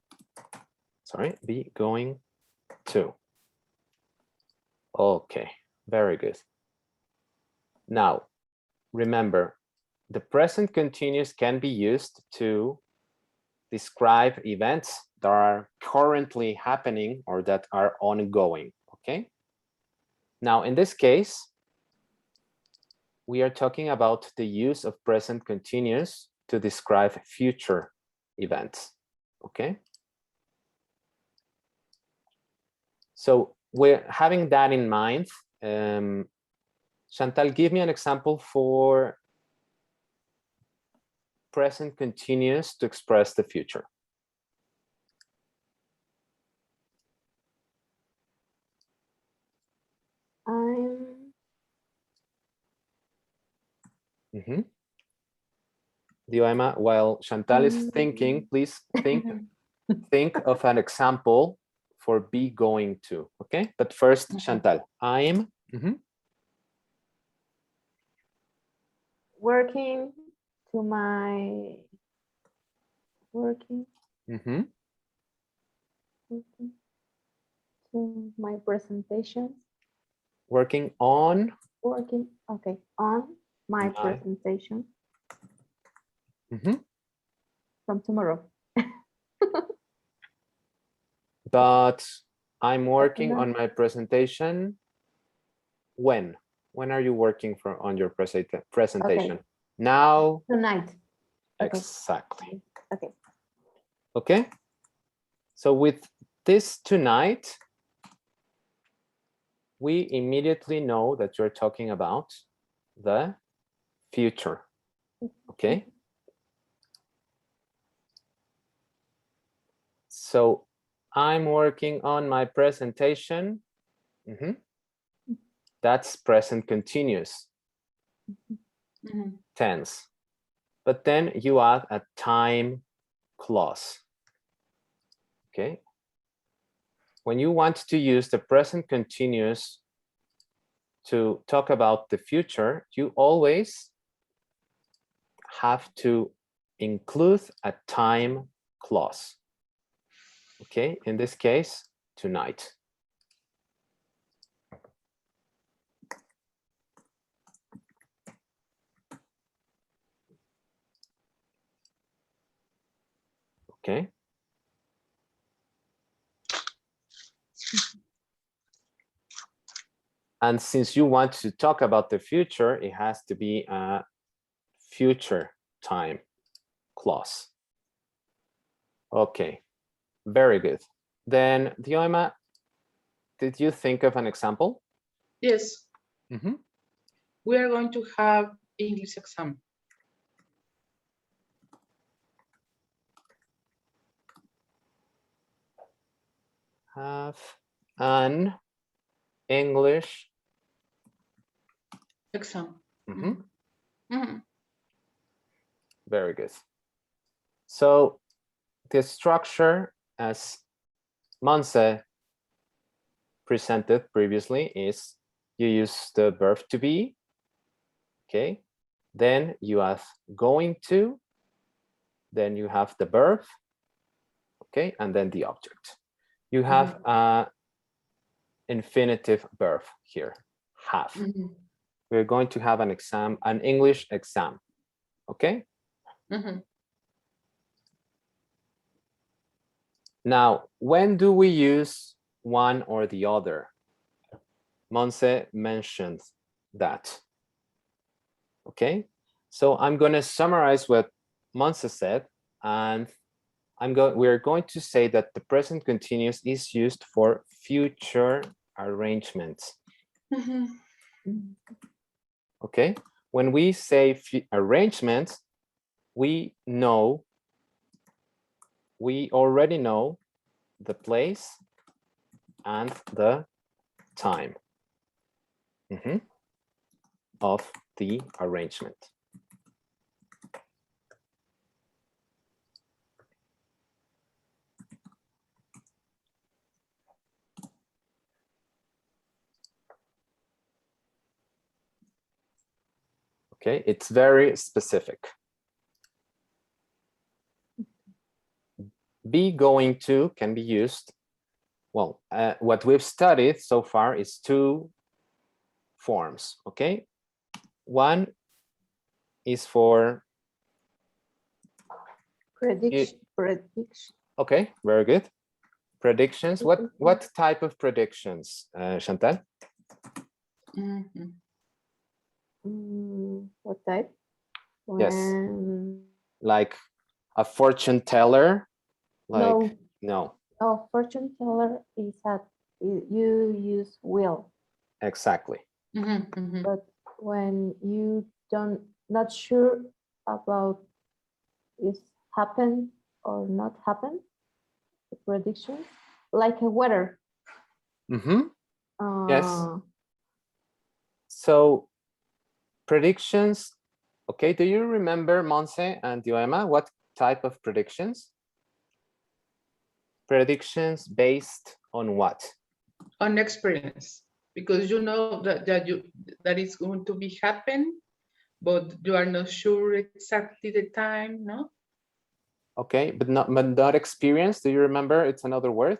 to. Okay, very good. Now, remember, the present continuous can be used to describe events that are currently happening or that are ongoing, okay? Now, in this case, we are talking about the use of present continuous to describe future events, okay? So we're having that in mind. Chantal, give me an example for present continuous to express the future. I'm Dioema, while Chantal is thinking, please think of an example for be going to, okay? But first, Chantal, I'm working to my working to my presentations. working on On my presentation from tomorrow. But I'm working on my presentation. When are you working on your presentation? Okay. Now. Tonight. Exactly. Okay. Okay. So with this tonight, we immediately know that you're talking about the future. Okay. So I'm working on my presentation. That's present continuous tense. But then you add a time clause. Okay. When you want to use the present continuous to talk about the future, you always have to include a time clause. Okay, in this case, tonight. Okay. And since you want to talk about the future, it has to be a future time clause. Okay, very good. Then, Dioima, did you think of an example? Yes, Mm-hmm. we are going to have English exam. Have an English. Exam. Mm-hmm. Mhm. Very good. So the structure, as Monse presented previously, is you use the verb to be, okay? Then you have going to, then you have the verb, okay? And then the object. You have infinitive verb here, have. Mhm. We're going to have an exam, an English exam, okay? Mhm. Now, when do we use one or the other? Monse mentioned that. Okay, so I'm going to summarize what Monse said, and we're going to say that the present continuous is used for future arrangements. Mhm. Okay, when we say arrangements, we already know the place and the time of the arrangement. Okay, it's very specific. Be going to can be used. Well, what we've studied so far is two forms, okay? One is for Prediction. Okay, very good. Predictions. What type of predictions, Chantal? Mhm. What type? Yes. When... Like a fortune teller? Like no. Oh, fortune teller is that you use will. Exactly. Mhm. Mhm. But when you not sure about if happen or not happen, the prediction, like a weather. Yes. So predictions. Okay, do you remember, Monse and Dioema, what type of predictions? Predictions based on what? On experience, because you know that it's going to be happen, but you are not sure exactly the time, no? Okay, but not experience. Do you remember? It's another word.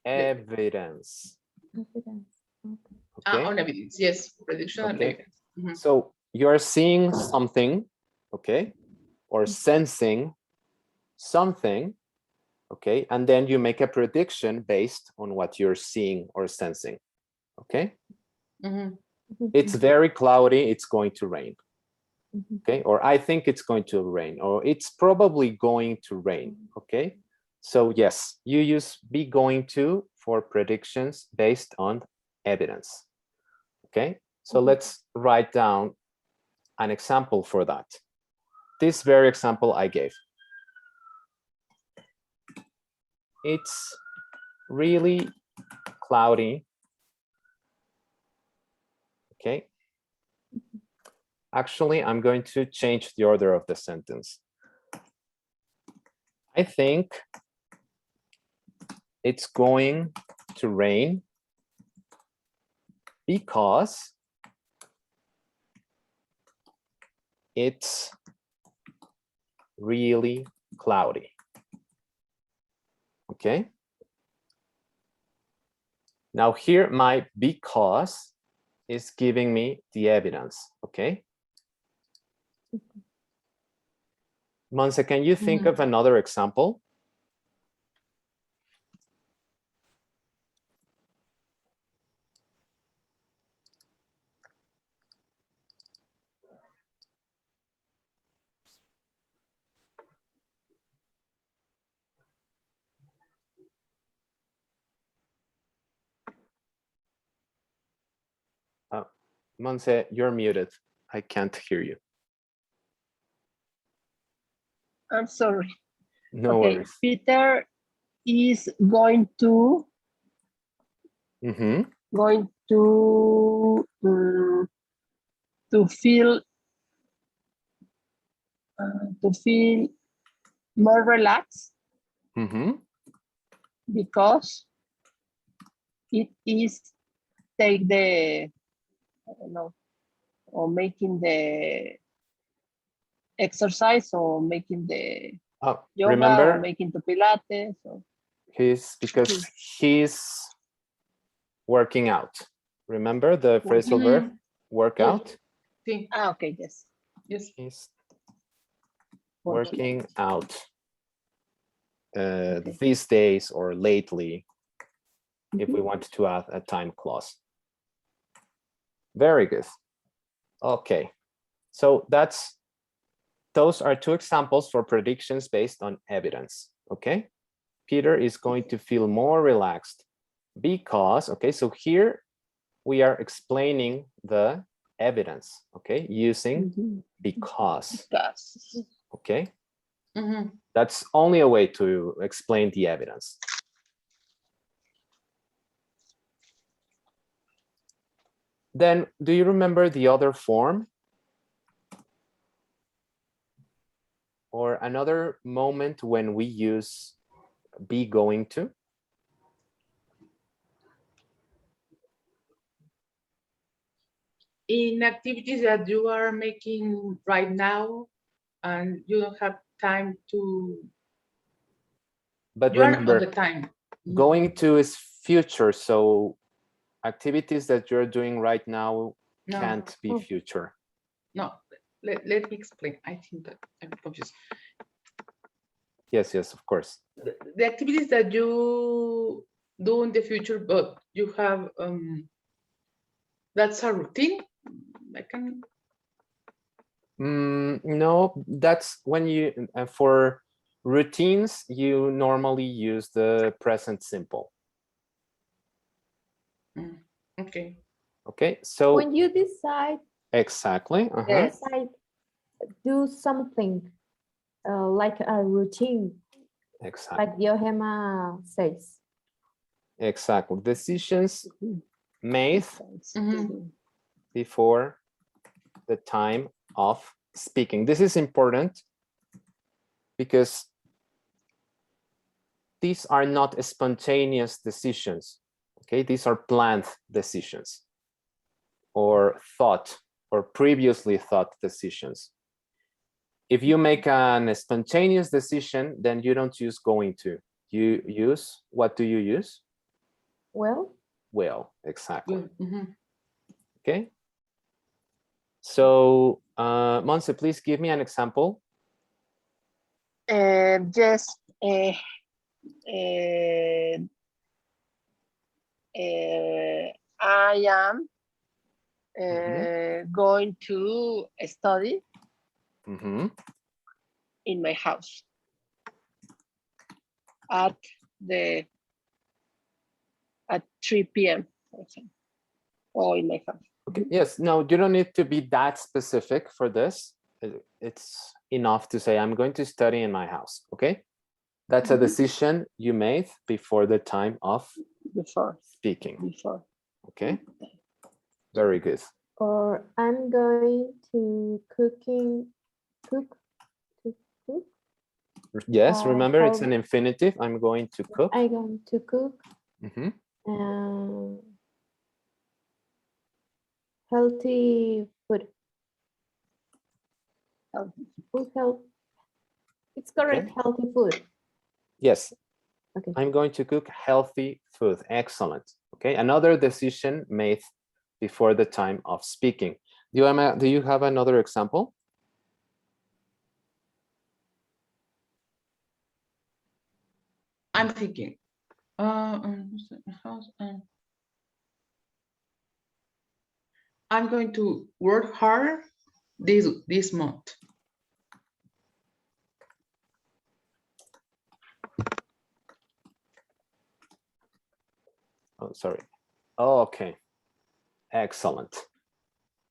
Evidence. Okay. On evidence, yes, prediction and Okay. evidence. Mhm. So you're seeing something, okay, or sensing something, okay, and then you make a prediction based on what you're seeing or sensing, okay. Mhm. It's very cloudy, it's going to rain, okay, or I think it's going to rain, or it's probably going to rain, okay. So yes, you use be going to for predictions based on evidence, okay. So let's write down an example for that. This very example I gave. It's really cloudy. Okay. Actually, I'm going to change the order of the sentence. I think it's going to rain because it's really cloudy. Okay. Now here, my because is giving me the evidence. Okay. Monse, can you think of another example? Monse, you're muted. I can't hear you. I'm sorry. No Okay, worries. Peter is going to Mm-hmm. To feel more relaxed Mm-hmm. because it is take the, I don't know, or making the exercise or making the Oh, yoga or remember, making the Pilates. Or, because he's working out. Remember the phrasal verb workout? Sí. okay, yes. Yes. He's Working. working out Okay. these days or lately, if we Mhm. want to add a time clause. Very good. Okay, so those are two examples for predictions based on evidence. Okay, Peter is going to feel more relaxed because, okay, so here we are explaining the evidence, okay, using Mhm. because, Because. okay. Mhm. That's only a way to explain the evidence. Then, do you remember the other form? Or another moment when we use be going to? In activities that you are making right now and you don't have time to, But you are on the remember, time. going to is future, so activities that you're doing right now No. can't be future. No, let me explain. I think that I'm confused. Yes, yes, of course. The activities that you do in the future, but you have, that's a routine. I can. No, that's when you, for routines, you normally use the present simple. Okay. Okay, so. When you decide, Exactly. Yes. decide do something like a routine, Exactly. like Diohema says. Exactly. Decisions made Mhm. before the time of speaking. This is important because these are not spontaneous decisions. Okay, these are planned decisions or thought or previously thought decisions. If you make a spontaneous decision, then you don't use going to. You use, what do you use? Well, Will, exactly. Mhm. Okay. So, Monse, please give me an example. Yes. I am going to study in my house at 3 p.m. for example, or in my house. Okay. Yes. No, you don't need to be that specific for this. It's enough to say, I'm going to study in my house. Okay. That's a decision you made before the time of speaking. Before. Okay. Very good. or I'm going to cook. Yes. Remember, it's How- an infinitive. I'm going to cook. I'm going to cook Mhm. healthy food. Health. It's correct. Okay. Healthy food. Yes. Okay. I'm going to cook healthy food. Excellent. Okay. Another decision made before the time of speaking. Do you have another example? I'm thinking. I'm going to work hard this month. Oh, sorry. Oh, okay. Excellent.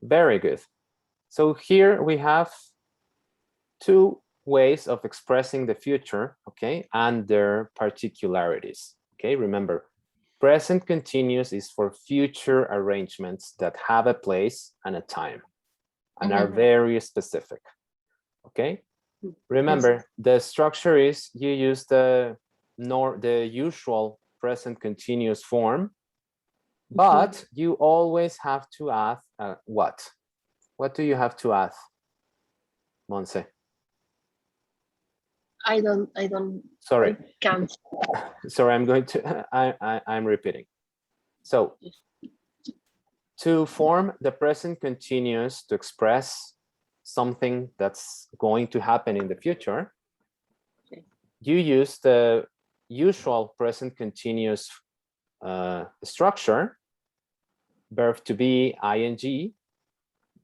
Very good. So here we have two ways of expressing the future, okay, and their particularities. Okay, remember, present continuous is for future arrangements that have a place and a time and are very specific. Okay, remember, the structure is you use the usual present continuous form, but you always have to add what? What do you have to add, Monse? I don't. Sorry. I can't. Sorry, I'm going to, I'm repeating. So to form the present continuous to express something that's going to happen in the future, you use the usual present continuous structure, verb to be, ing,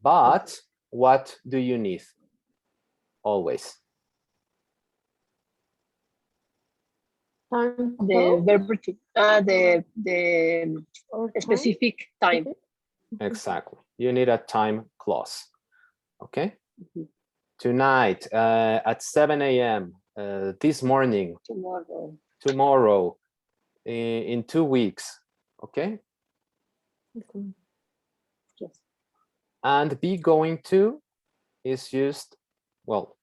but what do you need always? The verb to the specific time. Exactly. You need a time clause. Okay. Tonight at 7 a.m. This morning. Tomorrow. In 2 weeks. Okay. Yes. And be going to is used, well,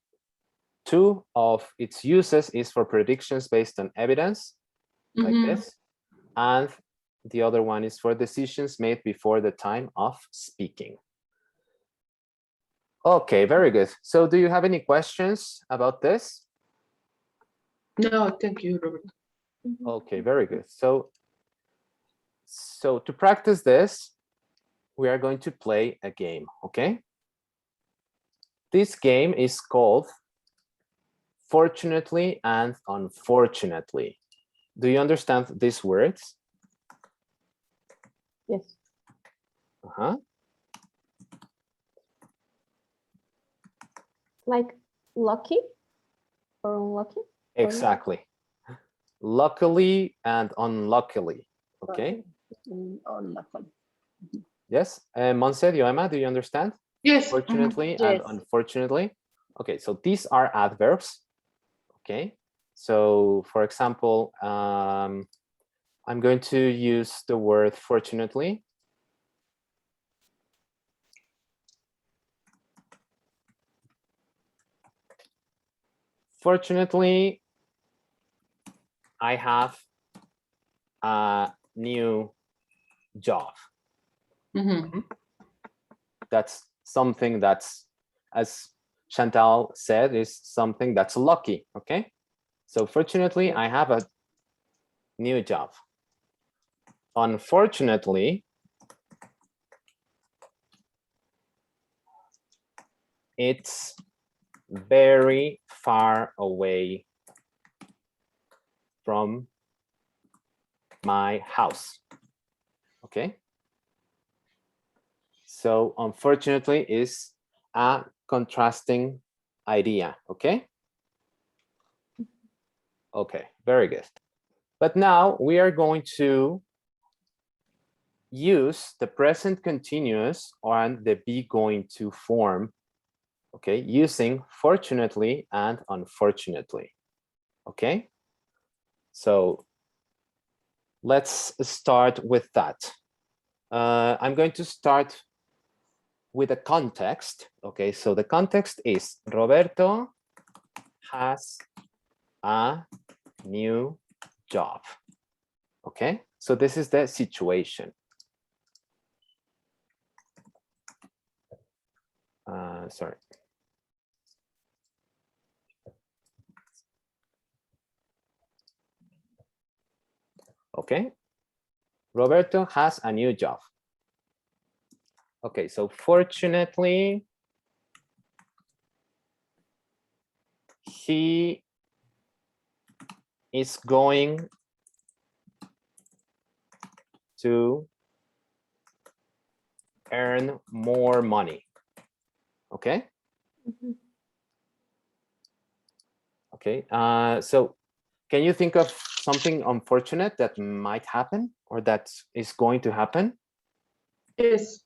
two of its uses is for predictions based on evidence, like this, and the other one is for decisions made before the time of speaking. Okay, very good. So do you have any questions about this? No, thank you, Robert. Okay, very good. So to practice this, we are going to play a game, okay? This game is called fortunately and unfortunately. Do you understand these words? Yes. Like lucky or unlucky? Exactly. Luckily and unluckily. Okay. Unlucky. Yes. Monse, Emma, do you understand? Yes. Fortunately Yes. and unfortunately. Okay, so these are adverbs. Okay. So for example, I'm going to use the word fortunately. Fortunately, I have a new job. That's something that's, as Chantal said, is something that's lucky, okay? So fortunately, I have a new job. Unfortunately, it's very far away from my house, okay? So unfortunately is a contrasting idea, okay? Okay, very good. But now we are going to use the present continuous and the be going to form, okay, using fortunately and unfortunately, okay? So let's start with that. I'm going to start with a context, okay? So the context is Roberto has a new job, okay? So this is the situation. Sorry. Okay, Roberto has a new job. Okay, so fortunately, he is going to earn more money. Okay. Okay, so can you think of something unfortunate that might happen or that is going to happen? Yes.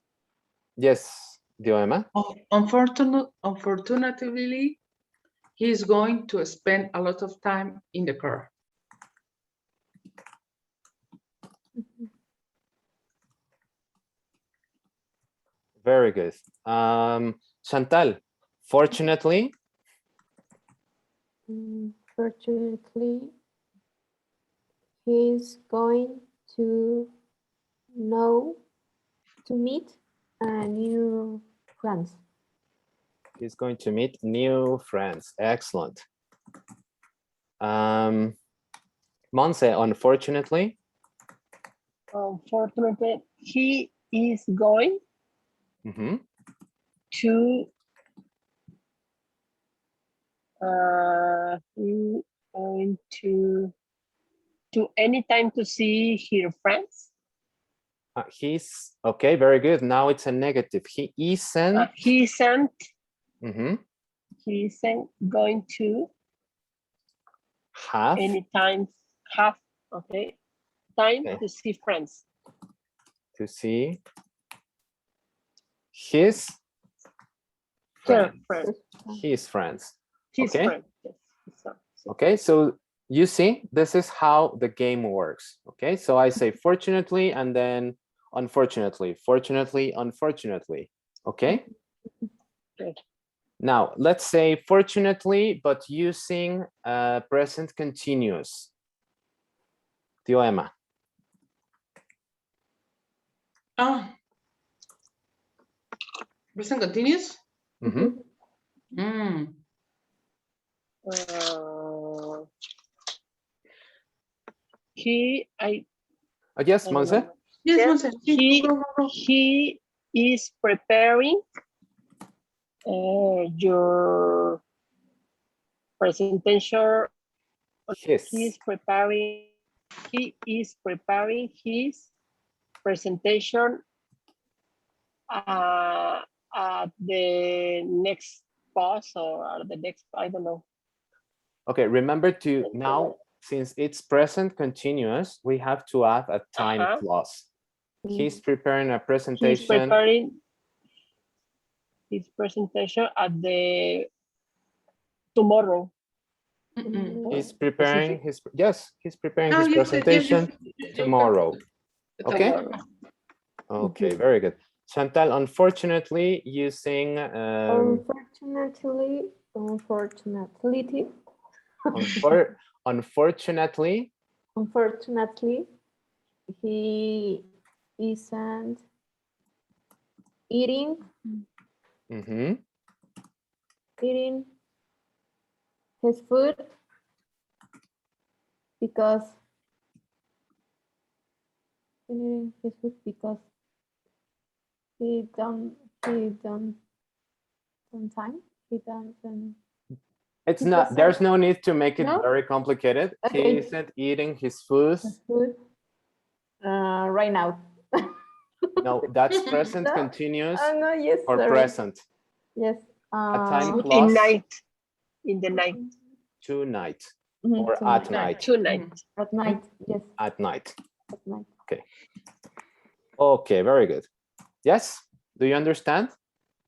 Yes, Dioema? Unfortunately, he is going to spend a lot of time in the car. Very good. Chantal, fortunately, Fortunately, he's going to meet new friends. he's going to meet new friends. Excellent. Monse, unfortunately, Unfortunately, he is going mhm, to he going to anytime to see his friends. he's okay. Very good. Now it's a negative. He isn't. He isn't Mhm, he isn't going to have anytime have time Okay. to see friends. to see his Her friends. friend. His friends. His Okay. friend. Yes. Okay, so you see, this is how the game works. Okay, so I say fortunately and then unfortunately, fortunately, unfortunately. Okay. Okay. Now let's say fortunately, but using present continuous. Tio Emma. Present continuous. Mhm. He Yes, I don't Monse. know. Yes, Yeah, Monse. he is preparing your presentation. His. He is preparing his presentation at the next boss or at the next, I don't know. Okay, remember to now, since it's present continuous, we have to add a time clause. He's preparing a presentation. He's preparing his presentation at the tomorrow. He's preparing his, yes, he's preparing his yes, presentation tomorrow. Okay. Tomorrow. Okay, very good. Chantal, unfortunately, using Unfortunately, unfortunately, he isn't eating his food because he don't sometimes he doesn't. it's He not, there's doesn't- no need to make it No? very complicated. He Okay. isn't eating his food. Food right now. No, that's present No? continuous No, yes, or sorry. present. Yes. A time In clause night. In the night. tonight Mhm, or at night. Tonight. At night, yes. At night. At night. Okay. Okay, very good. Yes, do you understand?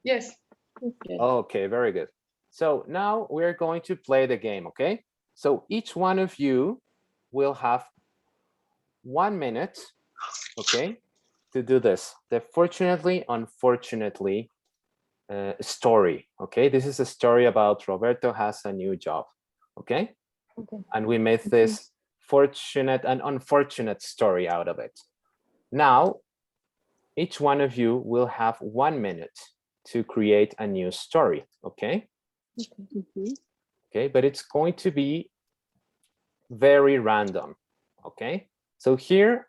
Yes. Okay, very good. So now we're going to play the game, okay? So each one of you will have 1 minute, okay, to do this. The fortunately, unfortunately story, okay? This is a story about Roberto has a new job, okay? Okay. And we made this fortunate and unfortunate story out of it. Now, each one of you will have 1 minute to create a new story, okay? Okay, but it's going to be very random, okay? So here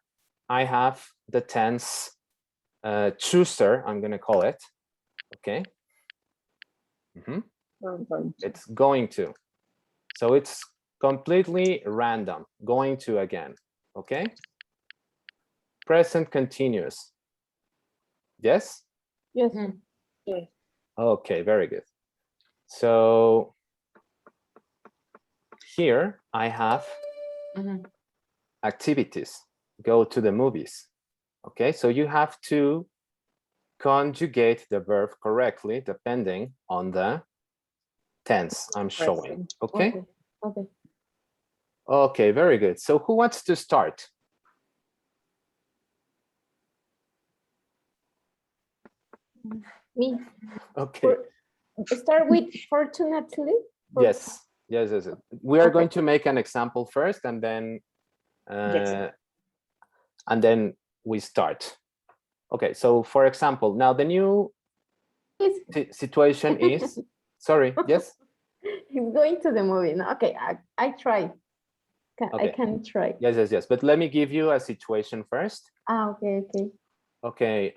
I have the tense chooser, I'm gonna call it, okay? It's going to. So it's completely random, going to again, okay? Present continuous. Yes? Yes. Okay, very good. So here I have activities, go to the movies. Okay, so you have to conjugate the verb correctly depending on the tense I'm showing. Present. Okay? Okay. Okay. Okay, very good. So who wants to start? Me. Okay. Start with fortunately. Yes. Yes, yes. We are Okay. going to make an example first and then we start. Okay, so for example, now the new situation is, sorry, yes? He's going to the movie. No, okay, I try. I Okay. can try. Yes, yes, yes. But let me give you a situation first. Okay, okay. Okay.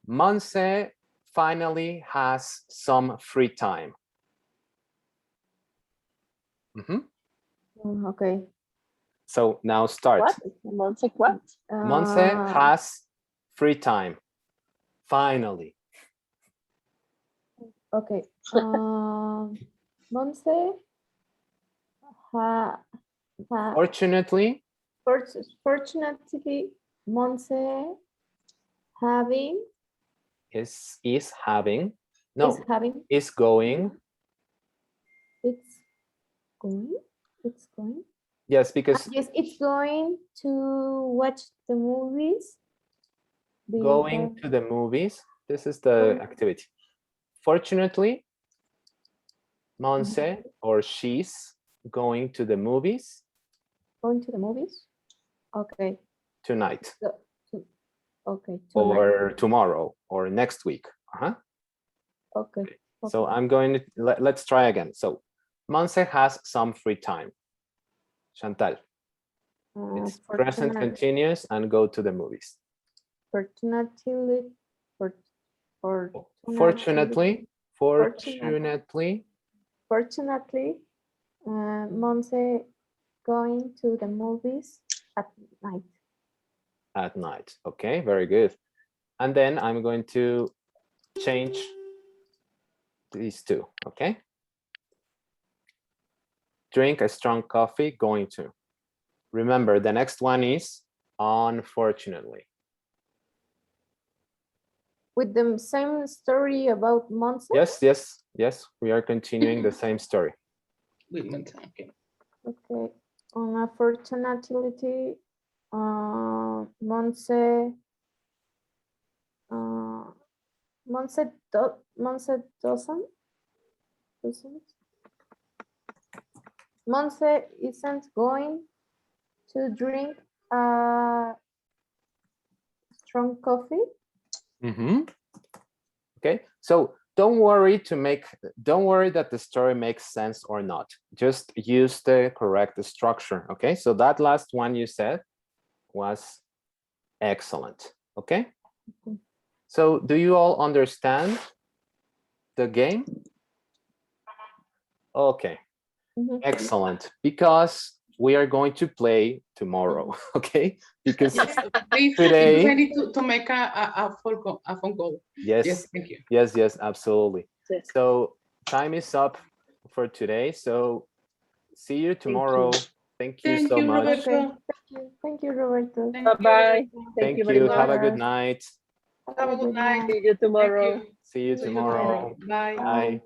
Monse finally has some free time. Mhm. Okay. So now start. What? Monse, what? Monse has free time. Finally. Okay. Monse Fortunately, fortunately, Monse having is having, no, is having is going. it's going. It's going. Yes, because Yes, it's going to watch the movies. Do you going have- to the movies, this is the activity. Fortunately, Monse or she's going to the movies going to the movies? Okay. tonight Okay. Tonight. or tomorrow or next week. Okay. So I'm going to, let's try again. So Monse has some free time. Chantal, it's present continuous and go to the movies. Fortunately, Fortunately, Monse going to the movies at night. At night. Okay, very good. And then I'm going to change these two. Okay. Drink a strong coffee, going to. Remember, the next one is unfortunately. With the same story about Monse? Yes, yes, yes. We are continuing the same story. Okay. Okay. Unfortunately, Monse doesn't. Monse isn't going to drink strong coffee. Okay, so don't worry that the story makes sense or not. Just use the correct structure. Okay, so that last one you said was excellent. Okay, so do you all understand the game? Okay, excellent, because we are going to play tomorrow. Okay, because today I need to make a phone call. Yes, thank you. yes, absolutely. Yes. So time is up for today. So see you tomorrow. Thank you so much. Roberto. Thank you, Roberto. Bye-bye. Thank you very you. much. Have a good night. Have a good night. See you tomorrow. See you tomorrow. Bye. Bye.